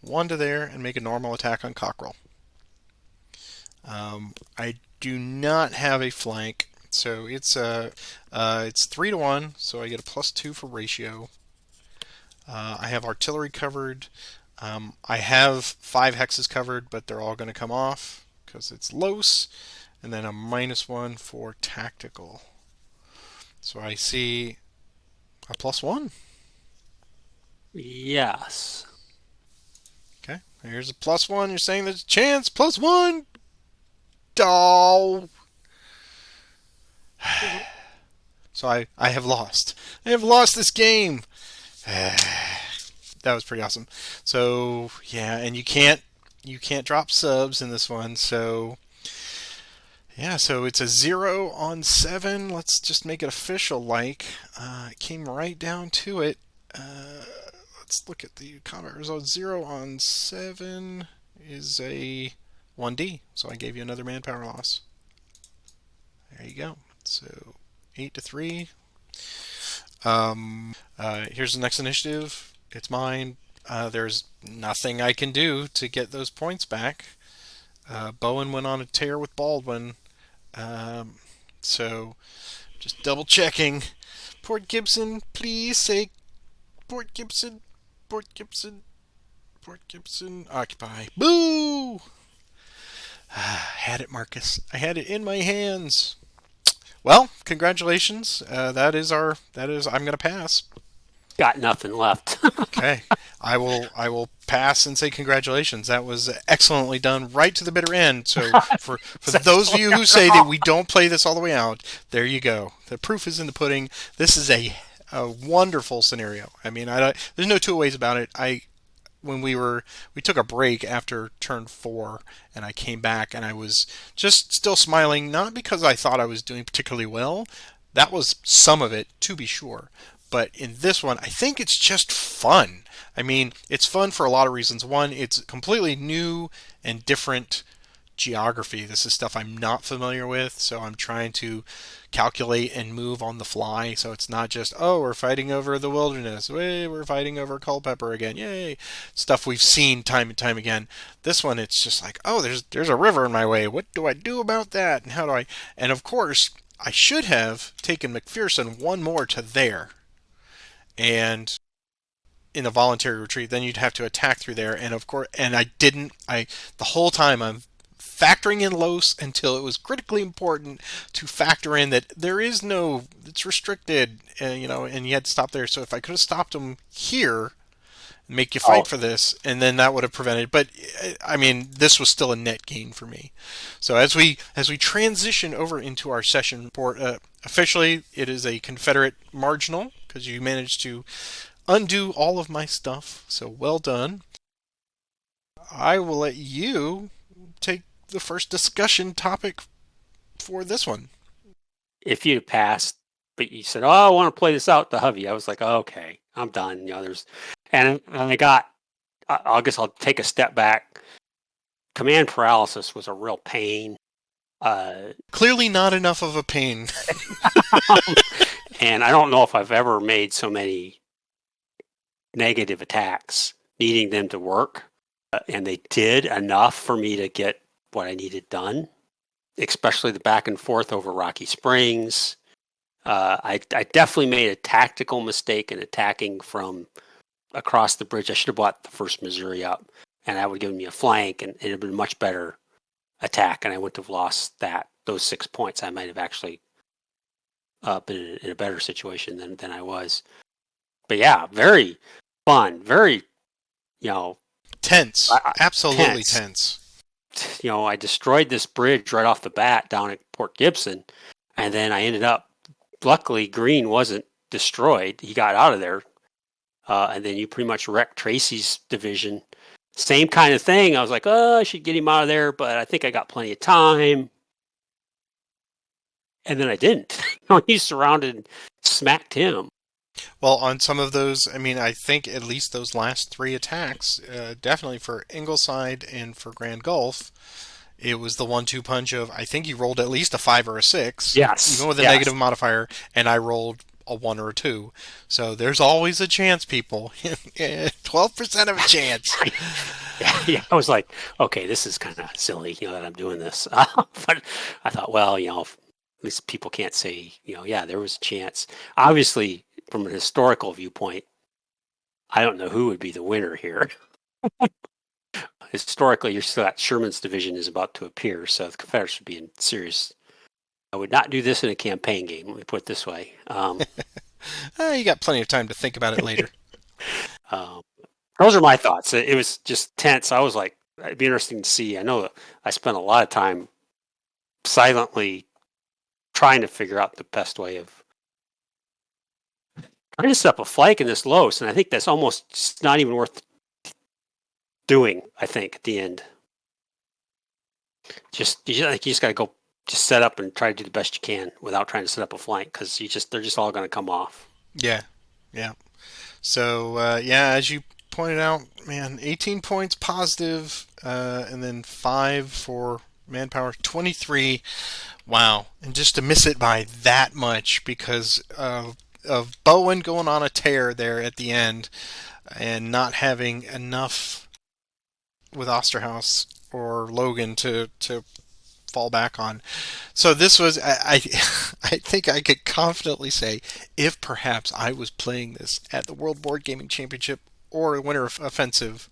1 to there and make a normal attack on Cockrell. I do not have a flank, so it's 3 to 1, so I get a plus 2 for ratio. I have artillery covered. I have 5 hexes covered, but they're all going to come off because it's Los, and then a -1 for tactical. So I see a +1. Yes. Okay, here's a +1. You're saying there's a chance. +1. Oh. So I have lost. I have lost this game. That was pretty awesome. So yeah, and you can't drop subs in this one. So yeah, so it's a 0 on 7. Let's just make it official. It came right down to it. Let's look at the combat result. 0 on 7 is a 1D. So I gave you another manpower loss. There you go. So 8 to 3. Here's the next initiative. It's mine. There's nothing I can do to get those points back. Bowen went on a tear with Baldwin. So just double checking. Port Gibson, please say Port Gibson, Port Gibson, Port Gibson, occupy. Boo! Had it, Marcus. I had it in my hands. Well, congratulations. I'm going to pass. Got nothing left. Okay. I will pass and say congratulations. That was excellently done right to the bitter end. So for those of you who say that we don't play this all the way out, there you go. The proof is in the pudding. This is a wonderful scenario. I mean, there's no two ways about it. When we took a break after turn 4, and I came back and I was just still smiling, not because I thought I was doing particularly well. That was some of it, to be sure. But in this one, I think it's just fun. I mean, it's fun for a lot of reasons. One, it's completely new and different geography. This is stuff I'm not familiar with, so I'm trying to calculate and move on the fly. So it's not just, oh, we're fighting over the wilderness. We're fighting over Culpeper again. Yay. Stuff we've seen time and time again. This one, it's just like, oh, there's a river in my way. What do I do about that? And how do I... And of course, I should have taken McPherson 1 more to there. And in a voluntary retreat, then you'd have to attack through there. And of course, and I didn't. The whole time I'm factoring in Los until it was critically important to factor in that there is no, it's restricted, and you had to stop there. So if I could have stopped them here, make you fight for this, and then that would have prevented. But I mean, this was still a net gain for me. So as we transition over into our session report, officially it is a Confederate marginal because you managed to undo all of my stuff. So well done. I will let you take the first discussion topic for this one. If you'd passed, but you said, "Oh, I want to play this out to Hovey," I was like, oh, "Okay, I'm done." And I guess I'll take a step back. Command paralysis was a real pain. Clearly not enough of a pain. And I don't know if I've ever made so many negative attacks needing them to work. And they did enough for me to get what I needed done, especially the back and forth over Rocky Springs. I definitely made a tactical mistake in attacking from across the bridge. I should have brought the 1st Missouri up, and that would have given me a flank, and it would have been a much better attack, and I wouldn't have lost those 6 points. I might have actually been in a better situation than I was. But yeah, very fun, very, you know, Tense. Absolutely tense. tense. I destroyed this bridge right off the bat down at Port Gibson, and then I ended up. Luckily, Green wasn't destroyed; he got out of there, and then you pretty much wrecked Tracy's division. Same kind of thing. I was like, oh, I should get him out of there, but I think I got plenty of time. And then I didn't. He surrounded and smacked him. Well, on some of those, I mean, I think at least those last three attacks, definitely for Ingleside and for Grand Gulf, it was the 1-2 punch of I think you rolled at least a 5 or a 6, even Yes, with a yes. negative modifier, and I rolled a 1 or a 2. So there's always a chance, people. 12% of a chance. Yeah, I was like, okay, this is kind of silly, that I'm doing this. But I thought, well, at least people can't say, yeah, there was a chance. Obviously, from a historical viewpoint, I don't know who would be the winner here. Historically, you're still at Sherman's division is about to appear, so the Confederates would be in serious. I would not do this in a campaign game. Let me put it this way. You got plenty of time to think about it later. Um, those are my thoughts. It was just tense. I was like, it'd be interesting to see. I know I spent a lot of time silently trying to figure out the best way of trying to set up a flank in this Los, and I think that's almost not even worth doing. I think at the end, you just got to go, just set up and try to do the best you can without trying to set up a flank because they're just all going to come off. Yeah, yeah. So, yeah, as you pointed out, man, 18 points positive, and then 5 for manpower, 23. Wow. And just to miss it by that much because of Bowen going on a tear there at the end and not having enough with Osterhaus or Logan to fall back on. So this was, I think I could confidently say, if perhaps I was playing this at the World Board Gaming Championship or Winter Offensive,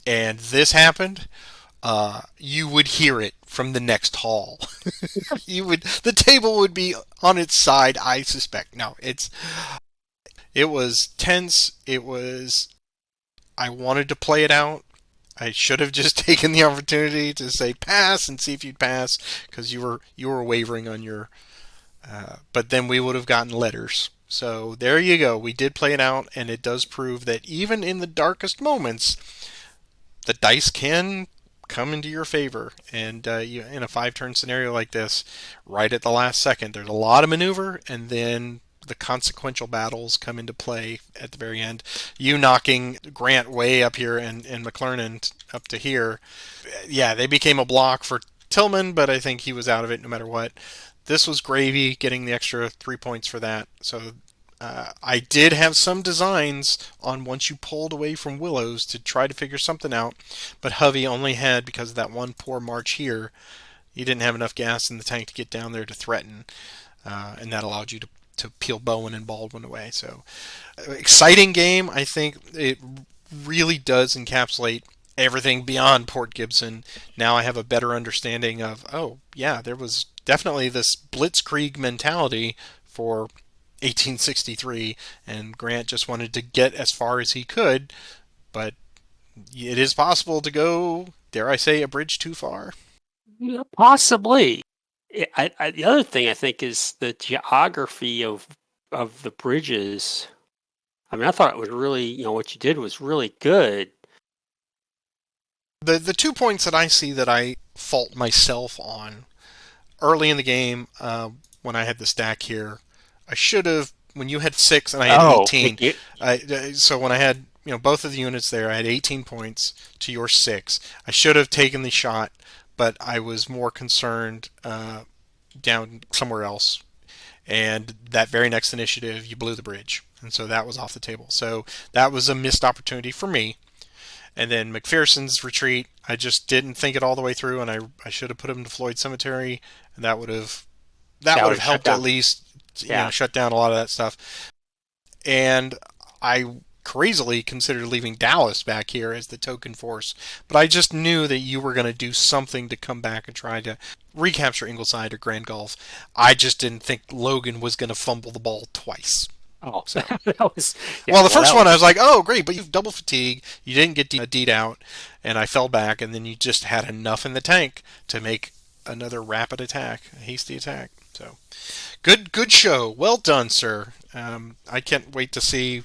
and this happened, you would hear it from the next hall. The table would be on its side, I suspect. No, it was tense. I wanted to play it out. I should have just taken the opportunity to say pass and see if you'd pass because you were wavering on your. But then we would have gotten letters. So there you go. We did play it out, and it does prove that even in the darkest moments, the dice can come into your favor. And in a 5-turn scenario like this, right at the last second, there's a lot of maneuver, and then the consequential battles come into play at the very end. You knocking Grant way up here and McClernand up to here. Yeah, they became a block for Tillman, but I think he was out of it no matter what. This was gravy, getting the extra 3 points for that. So I did have some designs on once you pulled away from Willows to try to figure something out, but Hovey only had, because of that one poor march here, he didn't have enough gas in the tank to get down there to threaten, and that allowed you to peel Bowen and Baldwin away. So, exciting game. I think it really does encapsulate everything beyond Port Gibson. Now I have a better understanding of, oh, yeah, there was definitely this blitzkrieg mentality for 1863, and Grant just wanted to get as far as he could, but it is possible to go, dare I say, a bridge too far. Yeah, possibly. The other thing I think is the geography of the bridges. I mean, I thought it was really, what you did was really good. The 2 points that I see that I fault myself on early in the game, when I had the stack here, I should have, when you had 6 and I had 18. So when I had both of the units there, I had 18 points to your 6. I should have taken the shot, but I was more concerned down somewhere else. And that very next initiative, you blew the bridge, and so that was off the table. So that was a missed opportunity for me. And then McPherson's retreat, I just didn't think it all the way through, and I should have put him to Floyd Cemetery, and that would have helped at least shut down a lot of that stuff. And I crazily considered leaving Dallas back here as the token force, but I just knew that you were going to do something to come back and try to recapture Ingleside or Grand Gulf. I just didn't think Logan was going to fumble the ball twice. Oh, So, that was yeah. well, the Well, first that one I was was like, oh, great, but you've double fatigue. You didn't get D'd out, and I fell back, and then you just had enough in the tank to make another rapid attack, a hasty attack. So, good show. Well done, sir. I can't wait to see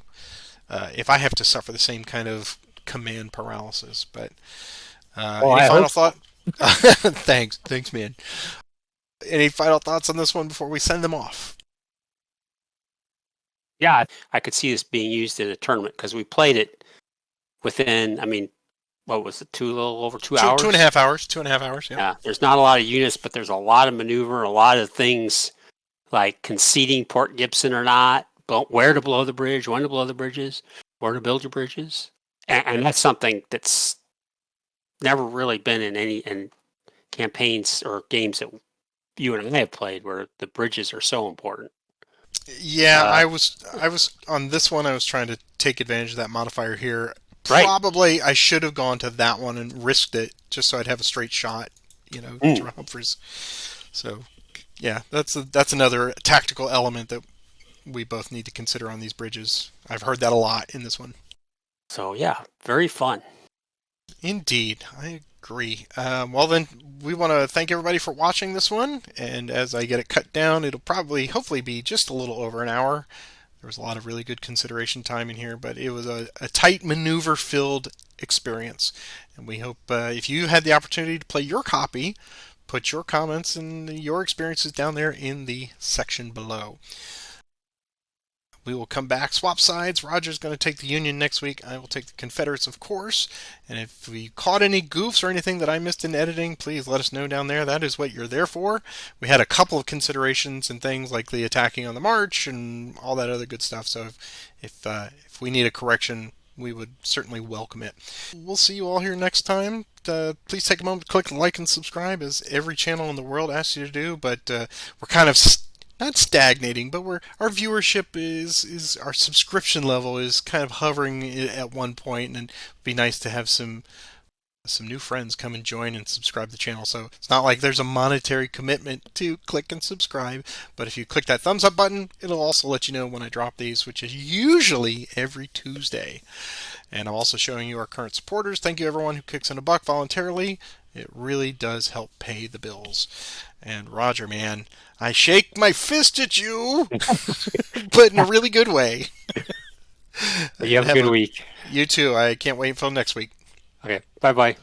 if I have to suffer the same kind of command paralysis. But well. any I final hope so. thought? Thanks, man. Any final thoughts on this one before we send them off? Yeah, I could see this being used in a tournament because we played it within. I mean, what was it? A little over 2 hours. 2.5 hours. 2.5 hours. Yeah. Yeah, there's not a lot of units, but there's a lot of maneuver, a lot of things like conceding Port Gibson or not, where to blow the bridge, when to blow the bridges, where to build your bridges, and that's something that's never really been in any campaigns or games that you and I have played where the bridges are so important. Yeah, Uh, I was on this one. I was trying to take advantage of that modifier here. right. Probably I should have gone to that one and risked it just so I'd have a straight shot, Mm. to Humphreys. So yeah, that's another tactical element that we both need to consider on these bridges. I've heard that a lot in this one. So yeah, very fun. Indeed, I agree. Well, then, we want to thank everybody for watching this one. And as I get it cut down, it'll probably, hopefully, be just a little over an hour. There was a lot of really good consideration time in here, but it was a tight maneuver filled experience. And we hope if you had the opportunity to play your copy, put your comments and your experiences down there in the section below. We will come back, swap sides. Roger's going to take the Union next week. I will take the Confederates, of course. And if we caught any goofs or anything that I missed in editing, please let us know down there. That is what you're there for. We had a couple of considerations and things like the attacking on the march and all that other good stuff. So if we need a correction, we would certainly welcome it. We'll see you all here next time. Please take a moment to click like and subscribe, as every channel in the world asks you to do. But we're kind of not stagnating, but our viewership is our subscription level is kind of hovering at one point, and it'd be nice to have some new friends come and join and subscribe to the channel. So it's not like there's a monetary commitment to click and subscribe, but if you click that thumbs up button, it'll also let you know when I drop these, which is usually every Tuesday. And I'm also showing you our current supporters. Thank you everyone who kicks in a buck voluntarily. It really does help pay the bills. And Roger, man, I shake my fist at you, but in a really good way. You have a good week. You too. I can't wait until next week. Okay. Bye bye.